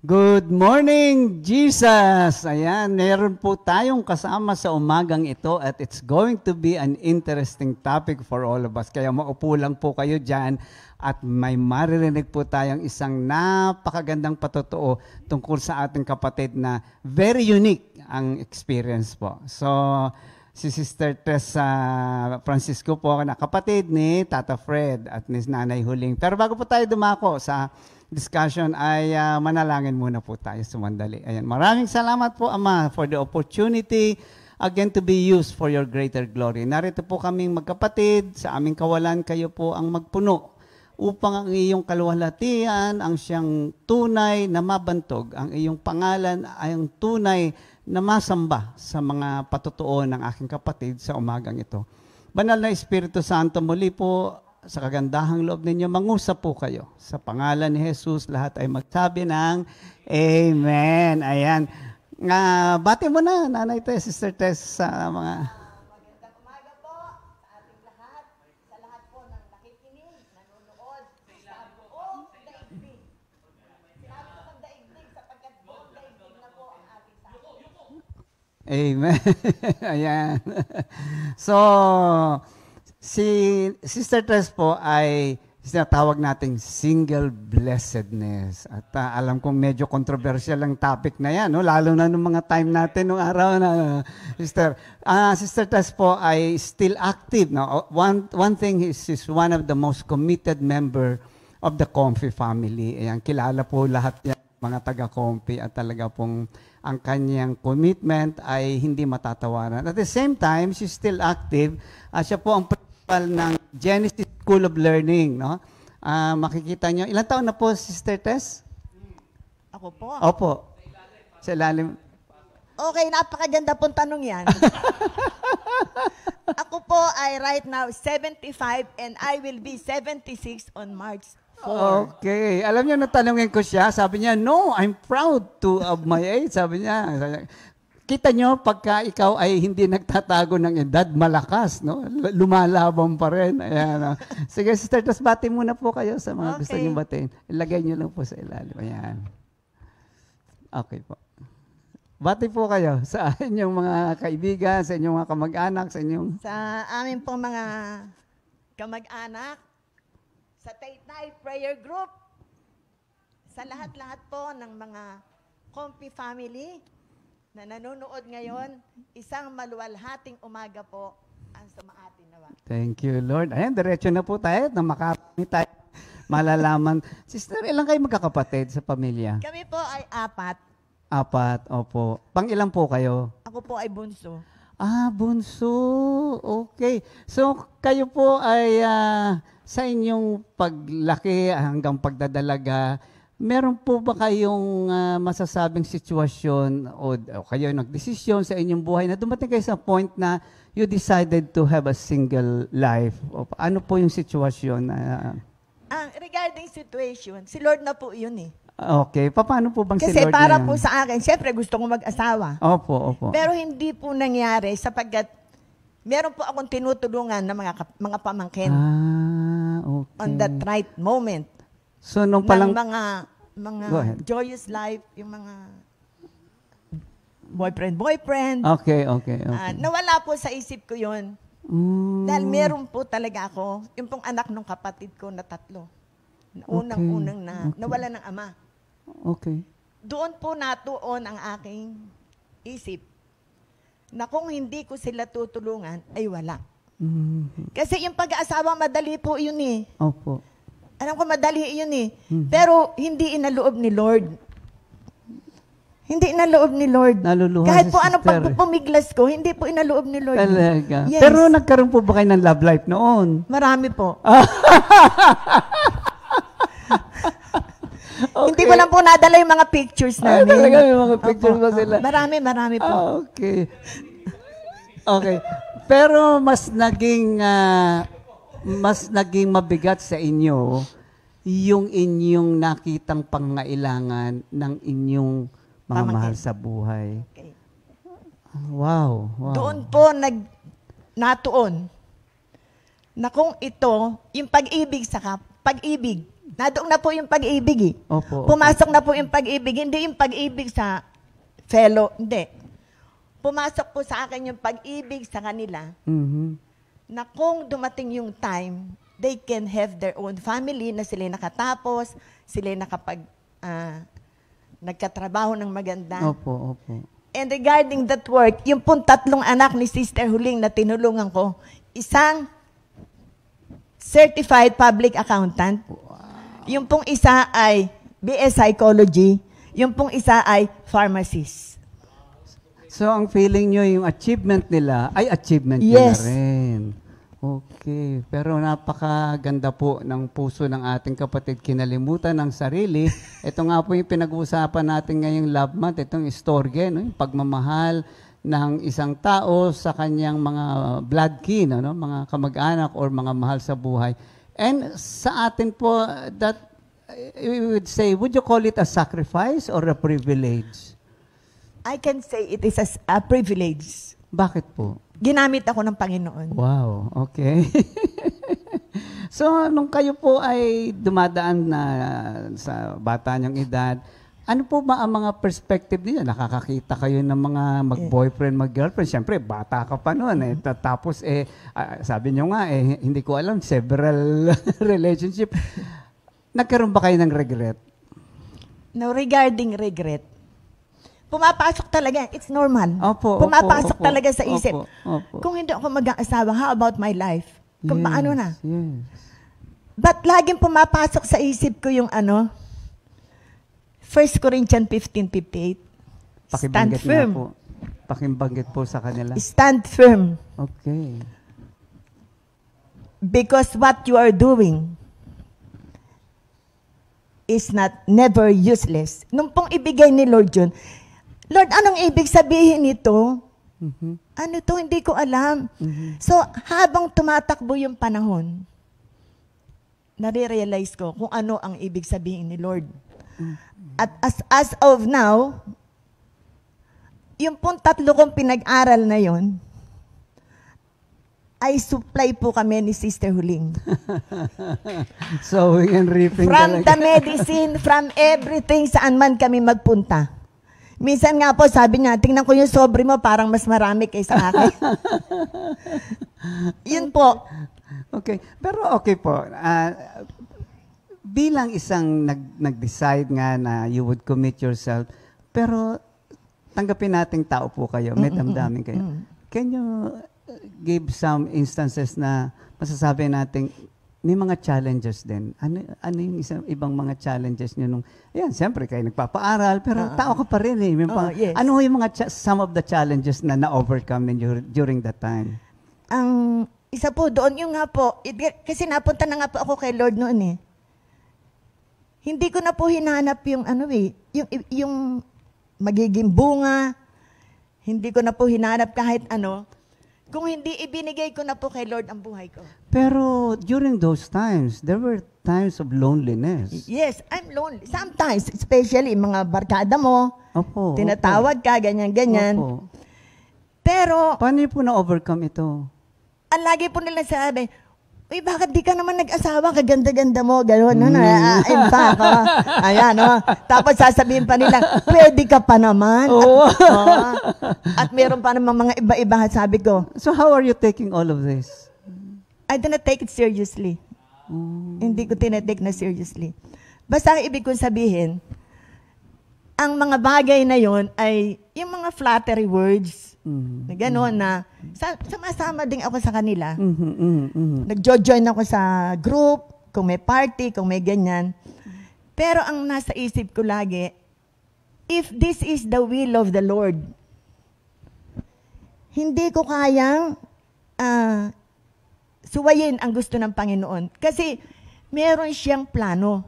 Good morning, Jesus! Ayan, meron po tayong kasama sa umagang ito at it's going to be an interesting topic for all of us. Kaya maupo lang po kayo dyan at may maririnig po tayong isang napakagandang patotoo tungkol sa ating kapatid na very unique ang experience po. So, si Sister Tessa Francisco po na kapatid ni Tata Fred at ni Nanay Huling. Pero bago po tayo dumako sa discussion ay manalangin muna po tayo sumandali. Ayan. Maraming salamat po, Ama, for the opportunity again to be used for your greater glory. Narito po kaming magkapatid, sa aming kawalan kayo po ang magpuno upang ang iyong kaluwalhatian, ang siyang tunay na mabantog, ang iyong pangalan ay ang tunay na masamba sa mga patutuo ng aking kapatid sa umagang ito. Banal na Espiritu Santo, muli po sa kagandahang loob ninyo, mangusap po kayo. Sa pangalan ni Jesus, lahat ay magsabi ng Amen. Ayan. Bati mo na, Nanay Tess, Sister Tess, sa mga... Magandang umaga po sa ating lahat, sa lahat po ng nakikinig, nanonood, sa buong daigdig. Sinabi ko ng daigdig sapagkat buong daigdig na po ang ating sabi. Amen. Ayan. So, si Sister Tess po ay tinatawag nating single blessedness. At alam kong medyo controversial ang topic na yan, no? Lalo na nung mga time natin nung araw na Sister. Sister Tess po ay still active. No? One thing is she's one of the most committed member of the Comfy family. Ayan, kilala po lahat yan, mga taga-Comfy, at talaga pong ang kanyang commitment ay hindi matatawaran. At the same time, she's still active. Siya po ang principal ng Genesis School of Learning. No? Makikita nyo. Ilang taon na po, Sister Tess? Ako po. Opo. Sa ilalim. Okay, napakaganda pong tanong yan. Ako po ay right now 75 and I will be 76 on March 4. Okay. Alam niyo, natanungin ko siya, sabi niya, no, I'm proud of my age. Sabi niya, kita niyo, pagka ikaw ay hindi nagtatago ng edad, malakas, no? Lumalaban pa rin. Ayan. Sige, Sister, tas bati muna po kayo sa mga gusto niyo batiin. Ilagay niyo lang po sa ilalim. Ayan. Okay po. Bati po kayo sa inyong mga kaibigan, sa inyong mga kamag-anak, sa inyong... Sa amin pong mga kamag-anak, sa Taytay Prayer Group, sa lahat-lahat po ng mga Comfy family na nanonood ngayon, isang maluwalhating umaga po ang sumaatin nawa. Thank you, Lord. Ayan, diretso na po tayo na makarami tayo malalaman. Sister, ilang kayo magkakapatid sa pamilya? Kami po ay 4. 4, opo. Pang-ilan po kayo? Ako po ay bunso. Bunso. Okay. So, kayo po ay sa inyong paglaki hanggang pagdadalaga, meron po ba kayong masasabing sitwasyon o kayo nagdesisyon sa inyong buhay na dumating kayo sa point na you decided to have a single life? O, ano po yung sitwasyon? Regarding situation, si Lord na po yun eh. Okay. Paano po bang si Kasi Lord para na yan? po sa akin, siyempre gusto ko mag-asawa. Opo, opo. Pero hindi po nangyari sapagkat meron po akong tinutulungan ng mga pamangkin Okay. on that right moment. So, nung Ng palang... Go ahead. mga joyous life, yung mga boyfriend. Okay. Nawala po sa isip ko yun. Dahil meron po talaga ako, yung pong anak ng kapatid ko na 3. Unang-unang nawala ng ama. Okay. Doon po natuon ang aking isip na kung hindi ko sila tutulungan, ay wala. Kasi yung pag-aasawa, madali po yun eh. Opo. Alam ko madali yun eh. Pero hindi inaloob ni Lord. Hindi inaloob ni Lord. Naluluha Kahit si po anong sister. pagpupumiglas ko, hindi po inaloob ni Lord. Talaga. Yes. Pero nagkaroon po ba kayo ng love life noon? Marami po. Hindi ko lang po nadala yung mga pictures Ay, namin. talaga, may mga pictures ba sila? Marami po. Okay. Okay. Pero mas naging mabigat sa inyo yung inyong nakitang pangailangan ng inyong mga Pamangkin. mahal sa buhay. Okay. Wow. Doon po natuon na kung ito, yung pag-ibig pag-ibig. Nadoon na po yung pag-ibig eh. Opo. Pumasok na po yung pag-ibig. Hindi yung pag-ibig sa fellow. Hindi. Pumasok po sa akin yung pag-ibig sa kanila Mhm. na kung dumating yung time, they can have their own family na sila nakatapos, sila nagkatrabaho ng maganda. Opo. And regarding that work, yung pong 3 anak ni Sister Huling na tinulungan ko, isang certified public accountant, yung pong isa ay BS Psychology, yung pong isa ay pharmacist. So, ang feeling nyo, yung achievement nila, ay achievement Yes. nyo na rin. Okay. Pero napakaganda po ng puso ng ating kapatid, kinalimutan ng sarili. Ito nga po yung pinag-uusapan natin ngayong Love Month, itong istorye, no? Yung pagmamahal ng isang tao sa kanyang mga blood kin, no? Mga kamag-anak or mga mahal sa buhay. And sa atin po, that we would say, would you call it a sacrifice or a privilege? I can say it is a privilege. Bakit po? Ginamit ako ng Panginoon. Wow, okay. So, nung kayo po ay dumadaan na sa bata niyong edad, ano po ba ang mga perspective niyo? Nakakakita kayo ng mga mag-boyfriend, mag-girlfriend. Siyempre, bata ka pa noon. Tapos, sabi niyo nga, hindi ko alam, several relationship. Nagkaroon ba kayo ng regret? No, regarding regret, pumapasok talaga. It's normal. Opo, Pumapasok opo, talaga sa isip. opo. Kung hindi ako mag-aasawa, how about my life? Kung Yes, paano na? Yes. But laging pumapasok sa isip ko yung 1 Corinthians 15:58. Stand Pakibanggit nga firm. po. Pakibanggit po sa kanila. Stand firm. Okay. Because what you are doing is never useless. Nung pong ibigay ni Lord yun, Lord, anong ibig sabihin nito? Ano to? Hindi ko alam. So, habang tumatakbo yung panahon, nare-realize ko kung ano ang ibig sabihin ni Lord. At as of now, yung pong 3 kong pinag-aral na yon, ay supply po kami ni Sister Huling. Sowing and reaping From talaga. the medicine, from everything, saan man kami magpunta. Minsan nga po, sabi niya, tingnan ko yung sobre mo, parang mas marami kaysa akin. Yun po. Okay. Pero okay po. Bilang isang nag-decide nga na you would commit yourself, pero tanggapin nating tao po kayo, may damdamin kayo. Can you give some instances na masasabi natin may mga challenges din? Ano yung ibang mga challenges nyo nung, siyempre kayo nagpapaaral, pero tao ka pa rin eh. Yes. Ano yung mga some of the challenges na na-overcome ninyo during that time? Ang isa po doon, yung nga po, kasi napunta na nga po ako kay Lord noon eh. Hindi ko na po hinanap yung yung magiging bunga. Hindi ko na po hinanap kahit ano. Kung hindi, ibinigay ko na po kay Lord ang buhay ko. Pero during those times, there were times of loneliness. Yes, I'm lonely. Sometimes, especially mga barkada mo, Opo. tinatawag ka, ganyan-ganyan. Opo. Pero, Paano niyo po na-overcome ito? ang lagi po nila sabi, uy, bakit di ka naman nag-asawa? Kaganda-ganda mo, gano'n. In fact, ayan, Tapos sasabihin pa nila, pwede ka pa naman. Oo. At meron pa naman mga iba-iba, sabi ko, So how are you taking all of this? I do not take it seriously. Hindi ko tinetake na seriously. Basta ang ibig kong sabihin, ang mga bagay na yon ay yung mga flattery words, Mhm. Na gano'n na, sumasama din ako sa kanila. Mhm, mhm, mhm. Nagjo-join ako sa group, kung may party, kung may ganyan. Pero ang nasa isip ko lagi, if this is the will of the Lord, hindi ko kayang suwayin ang gusto ng Panginoon. Kasi meron siyang plano.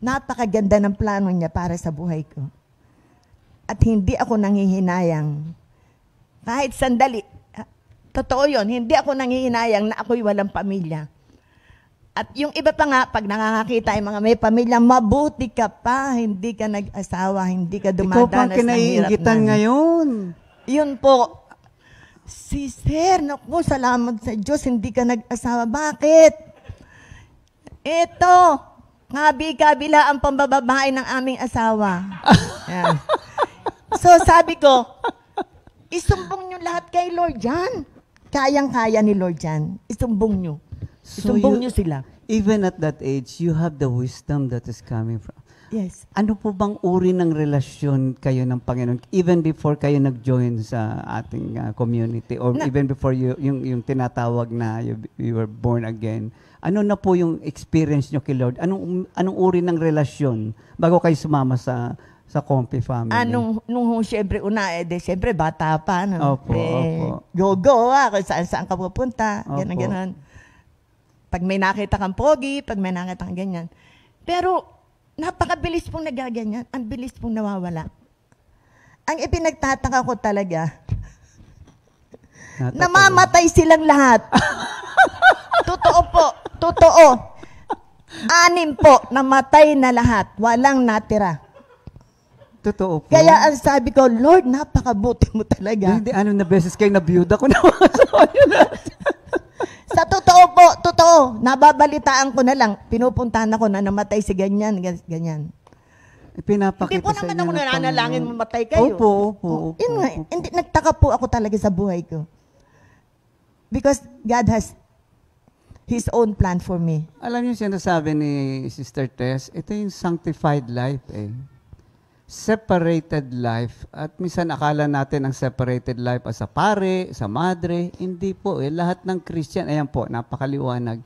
Napakaganda ng plano niya para sa buhay ko. At hindi ako nanghihinayang. Kahit sandali, totoo yun, hindi ako nanghihinayang na ako'y walang pamilya. At yung iba pa nga, pag nakakakita yung mga may pamilya, mabuti ka pa, hindi ka nag-asawa, hindi ka Ikaw pa ang dumadanas ng hirap kinaiingitan namin. ngayon. Yun po. Sister, naku, salamat sa Diyos, hindi ka nag-asawa. Bakit? Ito, kabila ang pambababae ng aming asawa. Yan. So sabi ko, isumbong nyo lahat kay Lord yan. Kayang-kaya ni Lord yan. Isumbong nyo. Isumbong nyo sila. Even at that age, you have the wisdom that is coming from. Yes. Ano po bang uri ng relasyon kayo ng Panginoon even before kayo nag-join sa ating community or even before yung tinatawag na you were born again? Ano na po yung experience nyo kay Lord? Anong uri ng relasyon bago kayo sumama sa Comfy family? Nung syempre syempre bata pa. No? Opo, opo. Go, kung saan ka pupunta. Opo. Ganon. Pag may nakita kang pogi, pag may nakita kang ganyan. Pero, napakabilis pong nagaganyan. Ang bilis pong nawawala. Ang ipinagtataka ko talaga, namamatay silang lahat. Totoo po. Totoo. 6 po, namatay na lahat. Walang natira. Totoo po. Kaya ang sabi ko, Lord, napakabuti mo talaga. Hindi, na beses kayo nabiyuda ko na. Sa totoo po, totoo. Nababalitaan ko na lang. Pinupuntahan ako na namatay si ganyan, ganyan. Pinapakita Hindi po sa naman inyo ako ng nananalangin Panginoon. mamatay kayo. Opo. Yun nga, hindi, nagtaka po ako talaga sa buhay ko. Because God has His own plan for me. Alam niyo sinasabi ni Sister Tess, ito yung sanctified life separated life. At minsan akala natin ang separated life as sa pare, sa madre. Hindi po. Lahat ng Christian, ayan po, napakaliwanag.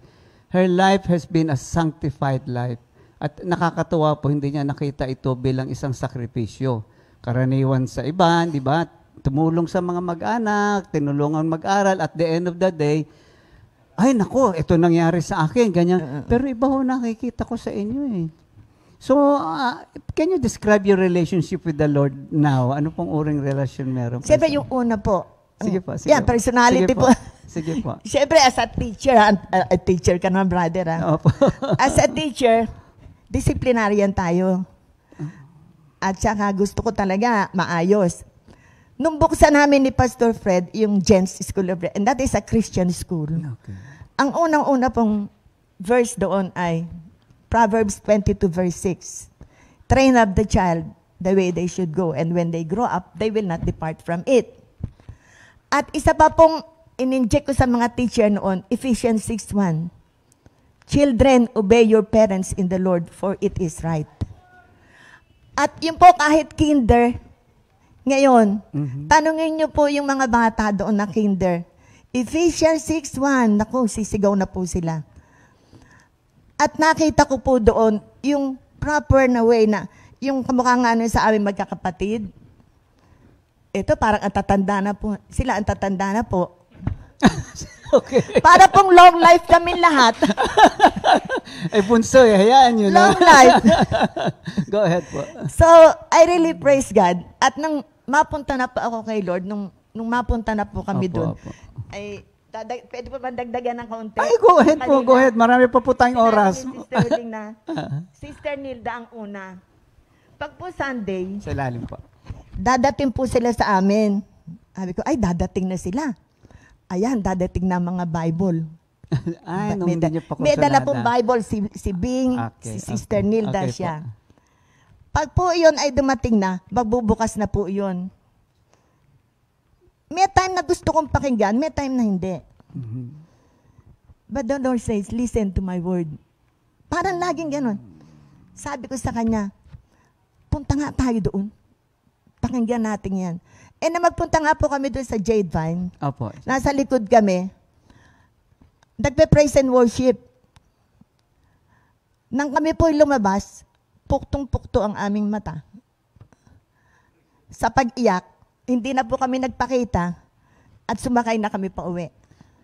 Her life has been a sanctified life. At nakakatuwa po, hindi niya nakita ito bilang isang sakripisyo. Karaniwan sa iba, di ba? Tumulong sa mga mag-anak, tinulungan mag-aral. At the end of the day, ay nako, ito nangyari sa akin, ganyan. Pero iba ho nakikita ko sa inyo So, can you describe your relationship with the Lord now? Ano pong uring relasyon meron? Siyempre yung una po. Sige po. Yeah, personality po. Sige po. Siyempre as a teacher, a teacher ka naman brother. Opo. As a teacher, disciplinarian tayo. At saka gusto ko talaga maayos. Nung buksan namin ni Pastor Fred, yung Gents School of and that is a Christian school. Okay. Ang unang-una pong verse doon ay Proverbs 22 verse 6. Train up the child the way they should go, and when they grow up, they will not depart from it. At isa pa pong in-inject ko sa mga teacher noon, Ephesians 6:1. Children, obey your parents in the Lord, for it is right. At yun po kahit kinder, ngayon, tanungin niyo po yung mga bata doon na kinder. Ephesians 6:1, naku, sisigaw na po sila. At nakita ko po doon yung proper na way na, yung kamukha nga sa aming magkakapatid, ito parang ang tatanda na po. Sila ang tatanda na po. Okay. Para pong long life kami lahat. Ay, punso, hayaan nyo na. Long life. Go ahead po. So, I really praise God. At nung mapunta na po ako kay Lord, nung mapunta na po kami doon, ay, pwede po ba dagdagan ng kaunti? Ay, go ahead po, go ahead. Marami pa po tayong oras. Sister Nilda ang una. Pag po Sunday, Sa ilalim po. dadating po sila sa amin. Sabi ko, ay, dadating na sila. Ayan, dadating na mga Bible. Ay, nung May hindi niyo pa may dala pong konsulada. Bible, si Bing, Okay, si Sister Nilda okay siya. po. Pag po yun ay dumating na, magbubukas na po yun. May time na gusto kong pakinggan, may time na hindi. But the Lord says, listen to my word. Parang laging ganon. Sabi ko sa kanya, punta nga tayo doon. Pakinggan natin yan. Na magpunta nga po kami doon sa Jade Vine. Opo. Nasa likod kami. Nagpe-praise and worship. Nang kami po lumabas, puktong-pukto ang aming mata. Sa pag-iyak, hindi na po kami nagpakita at sumakay na kami pa uwi.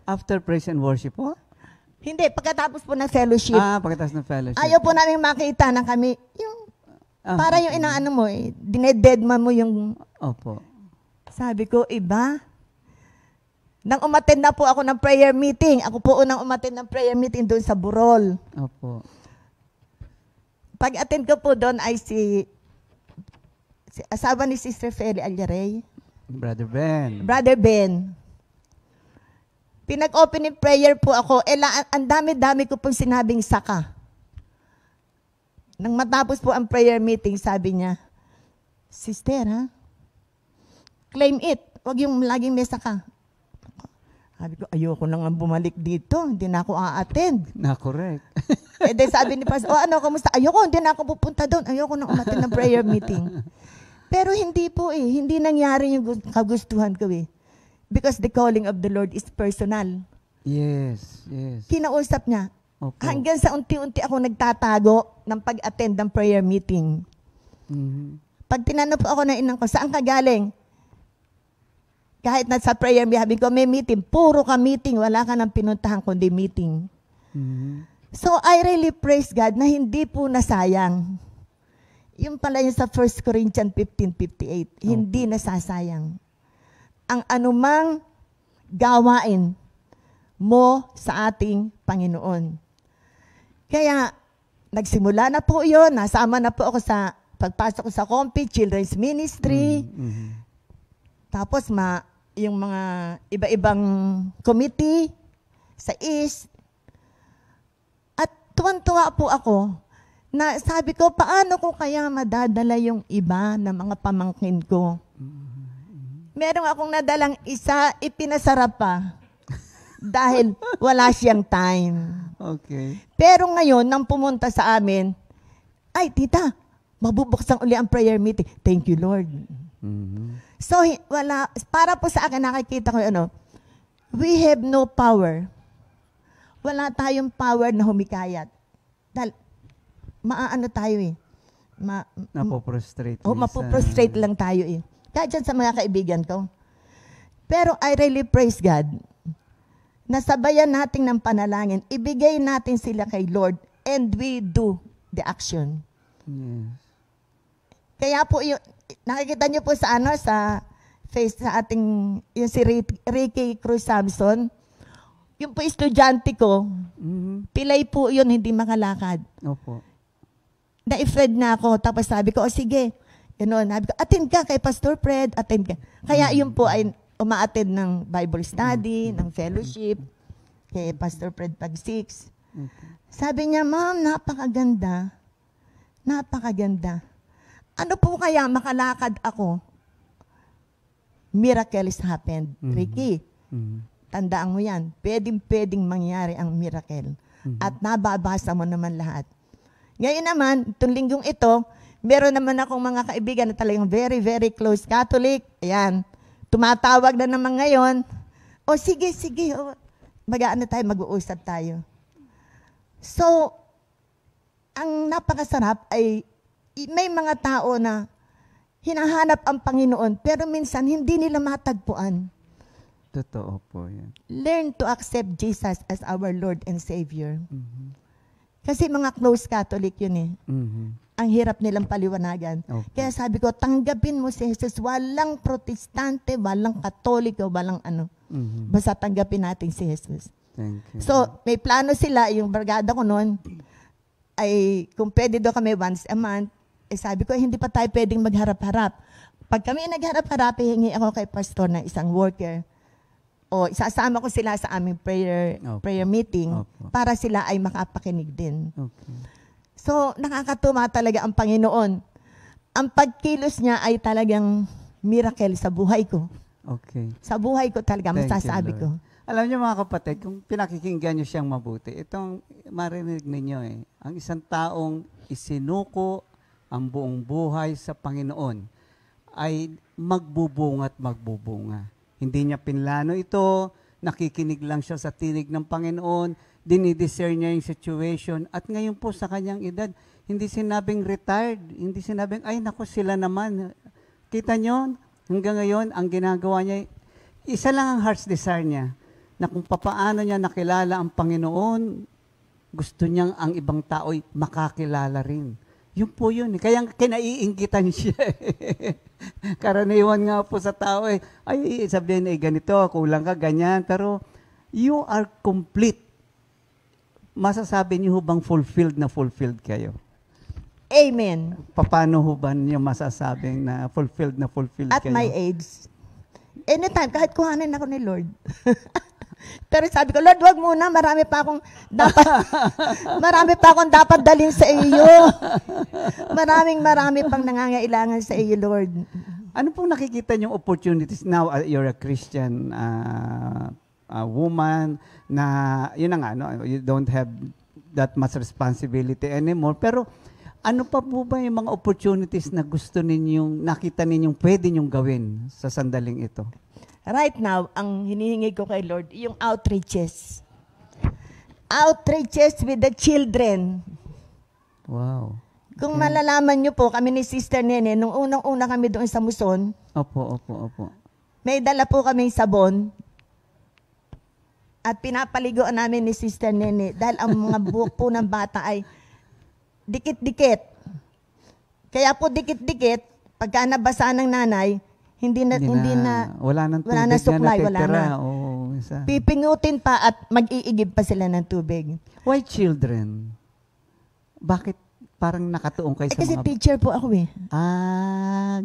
After praise and worship po? Hindi, pagkatapos po ng fellowship, Pagkatapos ng fellowship. ayaw po namin makita na kami, yung, para yung inaano mo, dinededma mo yung, Opo. sabi ko, iba. Nang umattend na po ako ng prayer meeting, ako po unang umattend ng prayer meeting doon sa Burol. Opo. Pag-attend ko po doon ay si asawa ni Sister Feli Alyaray, Brother Ben. Brother Ben. Pinag-opening prayer po ako, ang dami-dami ko pong sinabing saka. Nang matapos po ang prayer meeting, sabi niya, Sister, ha? Claim it. Huwag yung laging may saka. Sabi ko, ayoko na nga bumalik dito. Hindi na ako a-attend. Correct. Then sabi ni Pastor, kamusta? Ayoko, hindi na ako pupunta doon. Ayoko na umattend ng prayer meeting. Pero hindi po hindi nangyari yung kagustuhan ko Because the calling of the Lord is personal. Yes, yes. Kinausap niya. Opo. Hanggang sa unti-unti ako nagtatago ng pag-attend ng prayer meeting. Mhm. Pag tinanong po ako ng inang ko, saan ka galing? Kahit na sa prayer meeting, ko may meeting, puro ka meeting, wala ka nang pinuntahan kundi meeting. Mhm. So I really praise God na hindi po nasayang. Yung pala yung sa 1 Corinthians 15:58, hindi nasasayang. Ang anumang gawain mo sa ating Panginoon. Kaya, nagsimula na po yun, nasama na po ako sa pagpasok ko sa Compi, Children's Ministry, tapos yung mga iba-ibang committee sa East. At tuwan-tuwa po ako na sabi ko, paano ko kaya madadala yung iba na mga pamangkin ko? Meron akong nadalang isa, ipinasarap pa. Dahil wala siyang time. Okay. Pero ngayon, nang pumunta sa amin, ay, tita, mabubuksan uli ang prayer meeting. Thank you, Lord. Mhm. So, para po sa akin, nakikita ko we have no power. Wala tayong power na humikayat. Dahil, maano tayo Napoprostrate. mapoprostrate lang tayo Kahit dyan sa mga kaibigan ko. Pero I really praise God. Nasabayan natin ng panalangin. Ibigay natin sila kay Lord and we do the action. Yes. Kaya po, nakikita niyo po sa sa ating, yung si Ricky Cruz Samson, yung po estudyante ko, pilay po yun, hindi makalakad. Opo. Na-ifred na ako, tapos sabi ko, sige, sabi ko, attend ka kay Pastor Fred, attend ka. Kaya yun po ay uma-attend ng Bible study, ng fellowship, kay Pastor Fred pag 6. Sabi niya, Ma'am, napakaganda. Napakaganda. Ano po kaya makalakad ako? Miracles happened. Ricky, tandaan mo yan. Pwedeng mangyari ang miracle. At nababasa mo naman lahat. Ngayon naman, itong linggong ito, meron naman akong mga kaibigan na talagang very, very close Catholic. Ayan. Tumatawag na naman ngayon. Sige. Mag-aano tayo, mag-uusap tayo. So, ang napakasarap ay may mga tao na hinahanap ang Panginoon pero minsan hindi nila matagpuan. Totoo po yan. Learn to accept Jesus as our Lord and Savior. Kasi mga close Catholic yun Ang hirap nilang paliwanagan. Okay. Kaya sabi ko, tanggapin mo si Jesus. Walang protestante, walang katoliko, walang ano. Basta tanggapin natin si Jesus. Thank you. So, may plano sila, yung barkada ko noon, ay kung pwede daw kami once a month, sabi ko, hindi pa tayo pwedeng magharap-harap. Pag kami nagharap-harap, hingi ako kay pastor na isang worker. O isasama ko sila sa aming prayer meeting para sila ay makapakinig din. Okay. So, nakakatuwa talaga ang Panginoon. Ang pagkilos niya ay talagang miracle sa buhay ko. Okay. Sa buhay ko talaga, Thank you, masasabi ko. Lord. Alam niyo mga kapatid, kung pinakikinggan niyo siyang mabuti, itong marinig ninyo ang isang taong isinuko ang buong buhay sa Panginoon. ay magbubunga at magbubunga. Hindi niya pinlano ito, nakikinig lang siya sa tinig ng Panginoon, dinidiscern niya yung situation, at ngayon po sa kanyang edad, hindi sinabing retired, hindi sinabing, ay naku sila naman. Kita nyo, hanggang ngayon, ang ginagawa niya, isa lang ang heart's desire niya, na kung papaano niya nakilala ang Panginoon, gusto niyang ang ibang tao'y makakilala rin. Yun po yun. Kaya kinaiinggitan siya. Karaniwan nga po sa tao, ay sabihin, ganito, kulang ka, ganyan. Pero you are complete. Masasabi niyo bang fulfilled kayo? Amen. Paano ho ba niyo masasabing na fulfilled At kayo? my age. Anytime, kahit kuhanin ako ni Lord. Pero sabi ko, Lord, wag muna, marami pa akong dapat dalhin sa iyo. Marami pang nangangailangan sa iyo, Lord. Ano pong nakikita niyong opportunities now? You're a Christian woman na, yun na nga, no? You don't have that much responsibility anymore. Pero ano pa po ba yung mga opportunities na gusto ninyong, nakita ninyong pwede ninyong gawin sa sandaling ito? Right now, ang hinihingi ko kay Lord, yung outreaches. Outreaches with the children. Wow. Kung malalaman niyo po, kami ni Sister Nene, nung unang-una kami doon sa Muson, Opo. may dala po kami sabon at pinapaliguan namin ni Sister Nene dahil ang mga buhok po ng bata ay dikit-dikit. Kaya po dikit-dikit, pagka nabasa ng nanay, wala nang tubig na supply, na wala natitira. na. Oo, Pipingutin pa at mag-iigib pa sila ng tubig. Why children? Bakit parang nakatuon kayo sa Kasi mga... teacher po ako eh.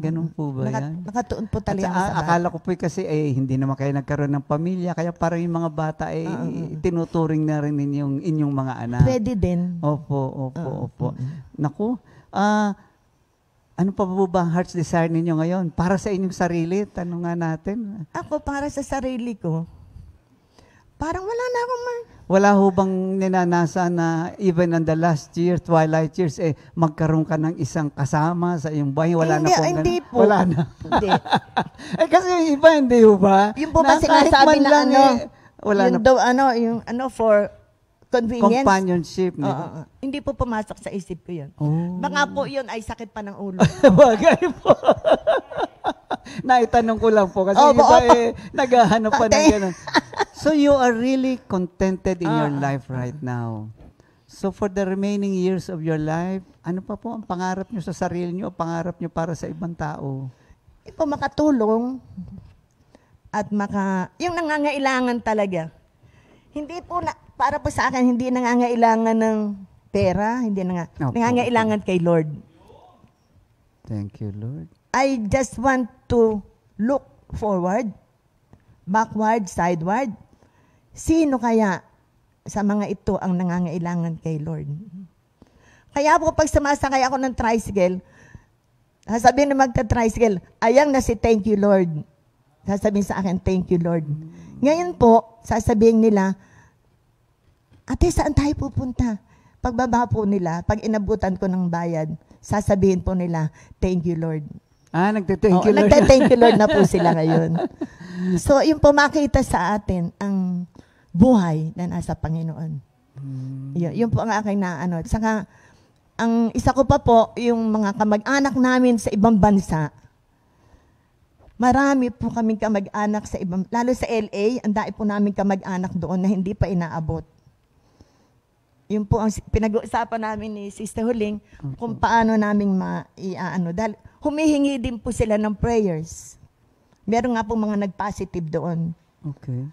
Ganun po ba yan? Nakatuon po talaga At ako sa bata. akala ko po kasi hindi naman kayo nagkaroon ng pamilya, kaya parang yung mga bata tinuturing na rin inyong mga anak. Pwede din. Opo. Naku, ano pa po ba ang heart's desire ninyo ngayon? Para sa inyong sarili, tanong nga natin. Ako, para sa sarili ko, parang wala na akong Wala ho bang ninanasa na even in the last year, twilight years, magkaroon ka ng isang kasama sa iyong bahay? Wala na po. Hindi po. Wala na. Hindi. Kasi yung iba, hindi ho ba? Yung po ba kahit sinasabi man na lang, wala yung na. for convenience. Companionship. Hindi po pumasok sa isip ko yun. Oh. Baka po yun ay sakit pa ng ulo. Bagay po. Naitanong ko lang po kasi naghahanap pa ng gano'n. So you are really contented in your life right now. So for the remaining years of your life, ano pa po ang pangarap nyo sa sarili nyo o pangarap nyo para sa ibang tao? Ito makatulong at yung nangangailangan talaga. Hindi po para po sa akin, hindi nangangailangan ng pera, hindi nangangailangan kay Lord. Thank you, Lord. I just want to look forward, backward, sideward. Sino kaya sa mga ito ang nangangailangan kay Lord? Kaya po pag sumasakay ako ng tricycle, sasabihin na magta-tricycle, ayang na si thank you, Lord. Sasabihin sa akin, thank you, Lord. Ngayon po, sasabihin nila, ate, saan tayo pupunta? Pagbaba po nila, pag inabutan ko ng bayad, sasabihin po nila, thank you, Lord. Nagte-thank you, Lord. Nagte-thank you, Lord na po sila ngayon. So, yung po makita sa atin, ang buhay na nasa Panginoon. Yun po ang aking Saka, ang isa ko pa po, yung mga kamag-anak namin sa ibang bansa, marami po kaming kamag-anak sa ibang, lalo sa LA, ang dami po namin kamag-anak doon na hindi pa inaabot. Yun po ang pinag-uusapan namin ni Sister Huling kung paano namin dahil humihingi din po sila ng prayers. Meron nga po mga nag-positive doon. Okay.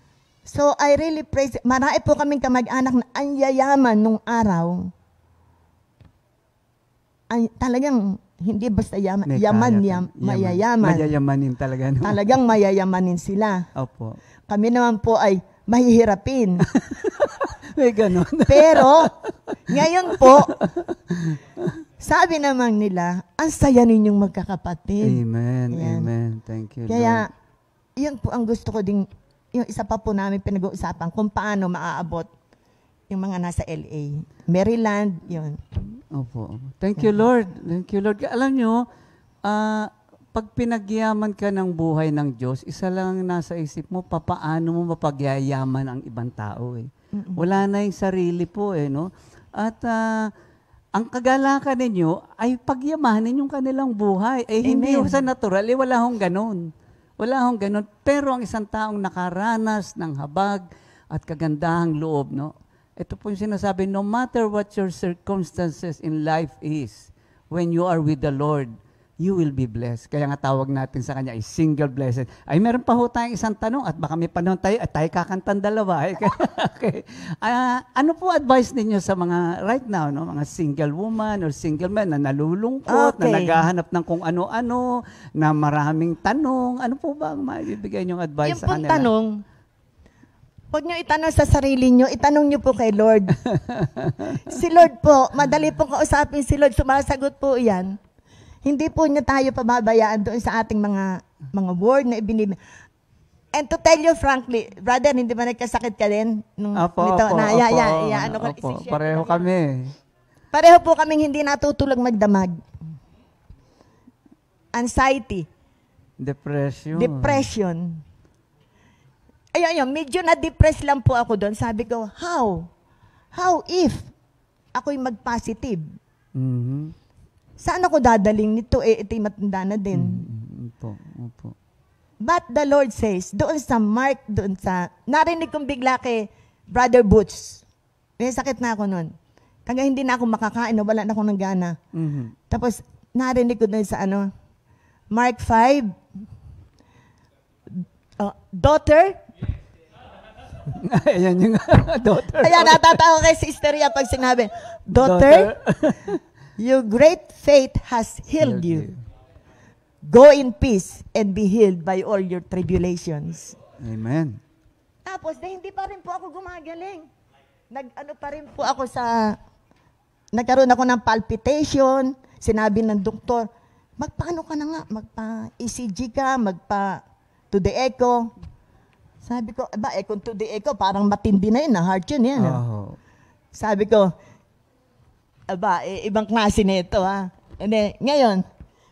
So, I really praise, marami po kaming kamag-anak na ang yayaman nung araw. Talagang, hindi basta mayayaman. Mayayamanin talaga. No? Talagang mayayamanin sila. Opo. Kami naman po ay mahihirapin. May ganun. Pero, ngayon po, sabi naman nila, ang saya ninyong magkakapatid. Amen. Ayan. Amen. Thank you, Kaya, yun po ang gusto ko ding, yung isa pa po namin pinag-uusapan kung paano maaabot yung mga nasa LA. Maryland, yun. Opo. Thank you, Lord. Thank you, Lord. Alam nyo, pag pinagyaman ka ng buhay ng Diyos, isa lang ang nasa isip mo, papaano mo mapagyayaman ang ibang tao eh. Wala na yung sarili po eh, no? At ang kagalakan ninyo ay pagyamanin yung kanilang buhay. Eh, hindi Amen. ho sa natural, eh, wala hong ganun. Wala hong ganun. Pero ang isang taong nakaranas ng habag at kagandahang loob, no? Ito po yung sinasabi, no matter what your circumstances in life is, when you are with the Lord, you will be blessed. Kaya nga tawag natin sa kanya ay single blessed. Ay, meron pa ho tayong isang tanong at baka may panahon tayo at tayo kakantan dalawa. Okay. Ano po advice ninyo sa mga right now, no? Mga single woman or single man na nalulungkot, na Okay. naghahanap ng kung ano-ano, na maraming tanong. Ano po ba ang maibigay niyong advice Yung sa pong kanila? tanong, huwag nyo itanong sa sarili nyo, itanong nyo po kay Lord. Si Lord po, madali pong kausapin si Lord, sumasagot po yan. Hindi po niya tayo pababayaan doon sa ating mga word na ibinibigay. And to tell you frankly, brother, hindi ba nagkasakit ka din? Nung, Opo, nito, opo, na, opo, ano ko, opo. isi-share ko Pareho lang yan. kami. Pareho po kaming hindi natutulog magdamag. Anxiety, depression. Ayun, medyo na-depress lang po ako doon. Sabi ko, how if ako'y mag-positive? Mhm. Saan ako dadaling nito? Ito'y matanda na din. Opo. But the Lord says, doon sa Mark, narinig kong bigla kay Brother Boots. May sakit na ako noon. Kaya hindi na ako makakain, wala na akong gana. Mhm. Tapos, narinig ko doon sa Mark 5, daughter. Ayan yung daughter. Kaya natatawa kay Sister Ria pag sinabi, daughter, your great faith has healed you. Go in peace and be healed by all your tribulations. Amen. Tapos, hindi pa rin po ako gumagaling. Pa rin po ako nagkaroon ako ng palpitation. Sinabi ng doktor, magpaano ka na nga? Magpa-ECG ka, to the echo. Sabi ko, kung to the echo, parang matindi na yun, heart yun yan. Oh. Sabi ko, ibang klase na ito, ha? And then, ngayon,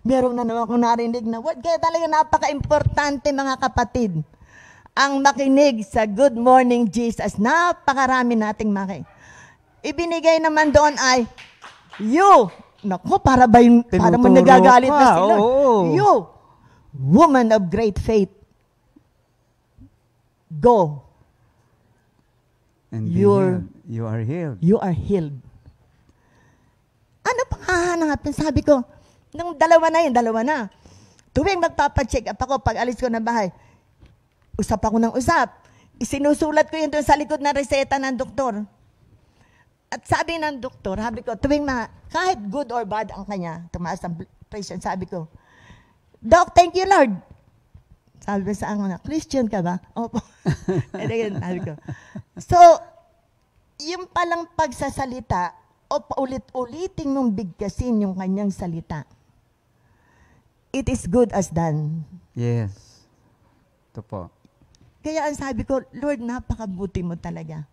meron na naman akong narinig na word. Kaya talaga napaka-importante, mga kapatid, ang makinig sa Good Morning Jesus. Napakarami nating ibinigay naman doon ay, you, naku, para mo Tinuturo nagagalit na ka, si Lord. oo. You, woman of great faith, go. And You are healed. You are healed. Ano pang hahanapin? Sabi ko, nung dalawa na. Tuwing magpapacheck up ako, pag alis ko ng bahay, usap ako ng usap. Isinusulat ko yun doon sa likod na reseta ng doktor. At sabi ng doktor, sabi ko, kahit good or bad ang kanya, tumaas ang pressure, sabi ko, Doc, thank you Lord. Sabi ko sa akin, Christian ka ba? Opo. And again, sabi ko. So, yung palang pagsasalita, o paulit-uliting mong bigkasin yung kanyang salita, it is good as done. Yes. Ito po. Kaya ang sabi ko, Lord, napakabuti mo talaga.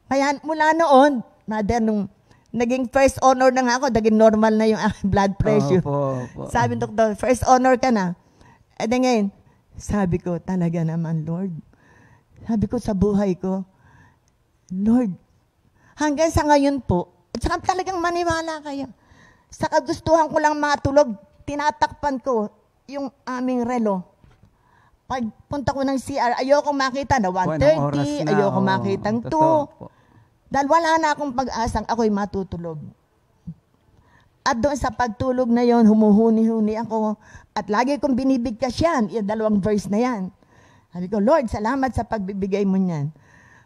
Kaya mula noon, mother, nung naging first honor na nga ako, naging normal na yung aking blood pressure. Opo. Sabi ng doktor, first honor ka na. And then ngayon, sabi ko, talaga naman, Lord. Sabi ko sa buhay ko, Lord, hanggang sa ngayon po, at saka talagang maniwala kayo. Sa kagustuhan ko lang matulog, tinatakpan ko yung aming relo. Pag punta ko ng CR, ayoko makita na 1:30, ayoko makitang 2. Dahil wala na akong pag-asang ako'y matutulog. At doon sa pagtulog na yon, humuhuni-huni ako. At lagi kong binibigkas yan, yung 2 verse na yan. Sabi ko, Lord, salamat sa pagbibigay mo niyan.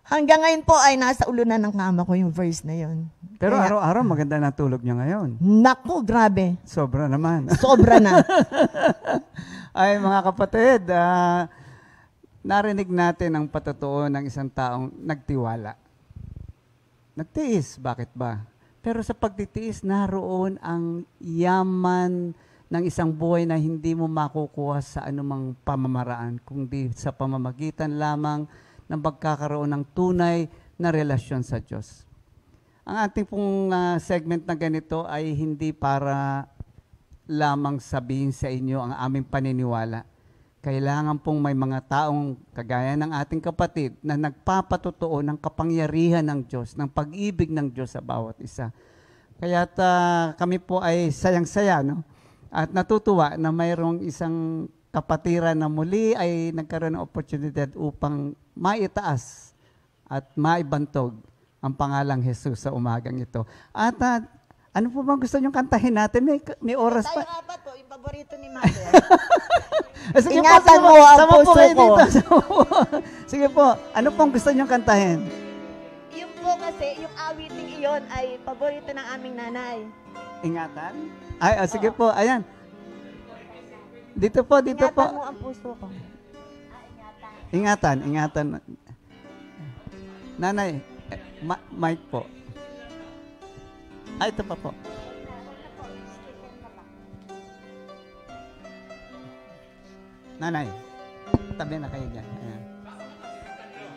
Hanggang ngayon po ay nasa ulo na ng kama ko yung verse na yon. Pero araw-araw maganda na tulog niya ngayon. Naku, grabe. Sobra naman. Sobra na. Ay, mga kapatid, narinig natin ang patotoo ng isang taong nagtiwala. Nagtiis, bakit ba? Pero sa pagtitiis, naroon ang yaman ng isang buhay na hindi mo makukuha sa anumang pamamaraan, kundi sa pamamagitan lamang ng pagkakaroon ng tunay na relasyon sa Diyos. Ang ating pong segment na ganito ay hindi para lamang sabihin sa inyo ang aming paniniwala. Kailangan pong may mga taong kagaya ng ating kapatid na nagpapatotoo ng kapangyarihan ng Diyos, ng pag-ibig ng Diyos sa bawat isa. Kaya't kami po ay sayang-saya, no? At natutuwa na mayroong isang kapatiran na muli ay nagkaroon ng oportunidad upang maitaas at maibantog ang pangalang Jesus sa umagang ito. At ano po bang gusto niyong kantahin natin? May oras Tayo pa. apat po, yung paborito ni Mother. Sige Ingatan po, mo ang sama po puso kayo ko. dito. Sige po, ano pong gusto niyong kantahin? Yung po kasi, yung awiting iyon ay paborito ng aming nanay. Ingatan? Ay, sige po, ayan. Dito po. Ingatan mo ang puso ko. Ingatan. Nanay, mic po. Ito pa po. Nanay, tabi na kayo dyan. Ayan.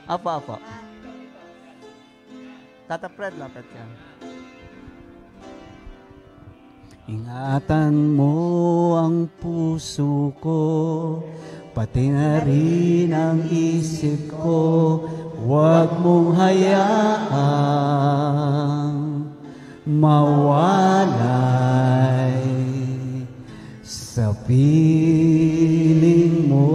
Apo. Tata Fred, lapit ka. Ingatan mo ang puso ko, pati na rin ang isip ko, huwag mong hayaang mawalay sa piling mo.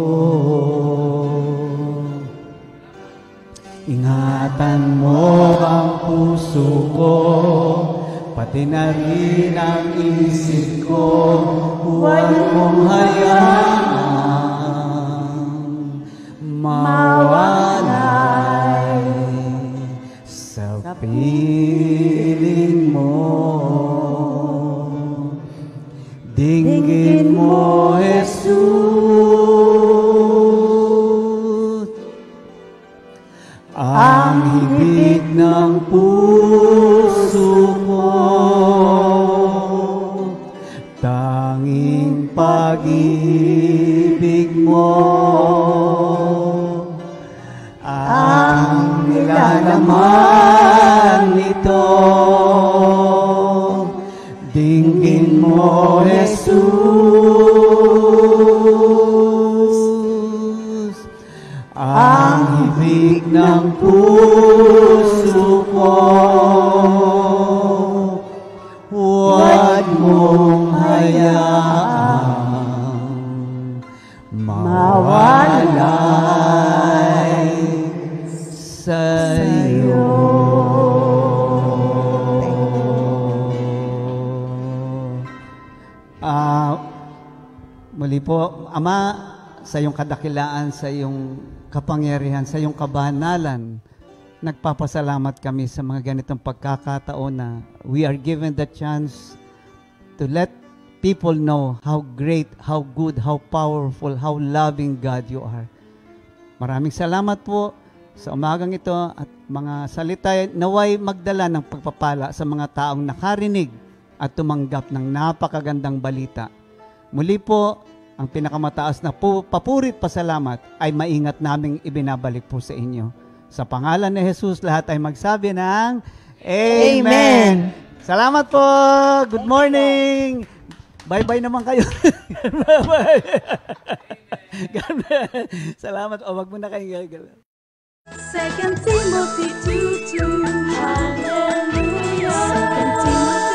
Ingatan mo ang puso ko, pati na rin ang isip ko, huwag mong hayaang mawalay sa piling mo. Dinggin mo, Jesus, ang hibig ng puso ko, tanging pag-ibig mo ang nilalaman nito. Dinggin mo, Jesus, ang hibig ng puso ko, huwag mong hayaang mawalay sa iyo. Muli po, Ama, sa iyong kadakilaan, sa iyong kapangyarihan, sa iyong kabanalan, nagpapasalamat kami sa mga ganitong pagkakataon na we are given the chance to let people know how great, how good, how powerful, how loving God you are. Maraming salamat po sa umagang ito at mga salita naway magdala ng pagpapala sa mga taong nakarinig at tumanggap ng napakagandang balita. Muli po, ang pinakamataas na papurit pasalamat ay maingat naming ibinabalik po sa inyo. Sa pangalan ni Jesus, lahat ay magsabi ng Amen! Salamat po! Good morning! Bye-bye naman kayo. Bye-bye! Salamat. O, wag mo na kayo gagalaw. 2 Timothy 2:2 Hallelujah. 2 Timothy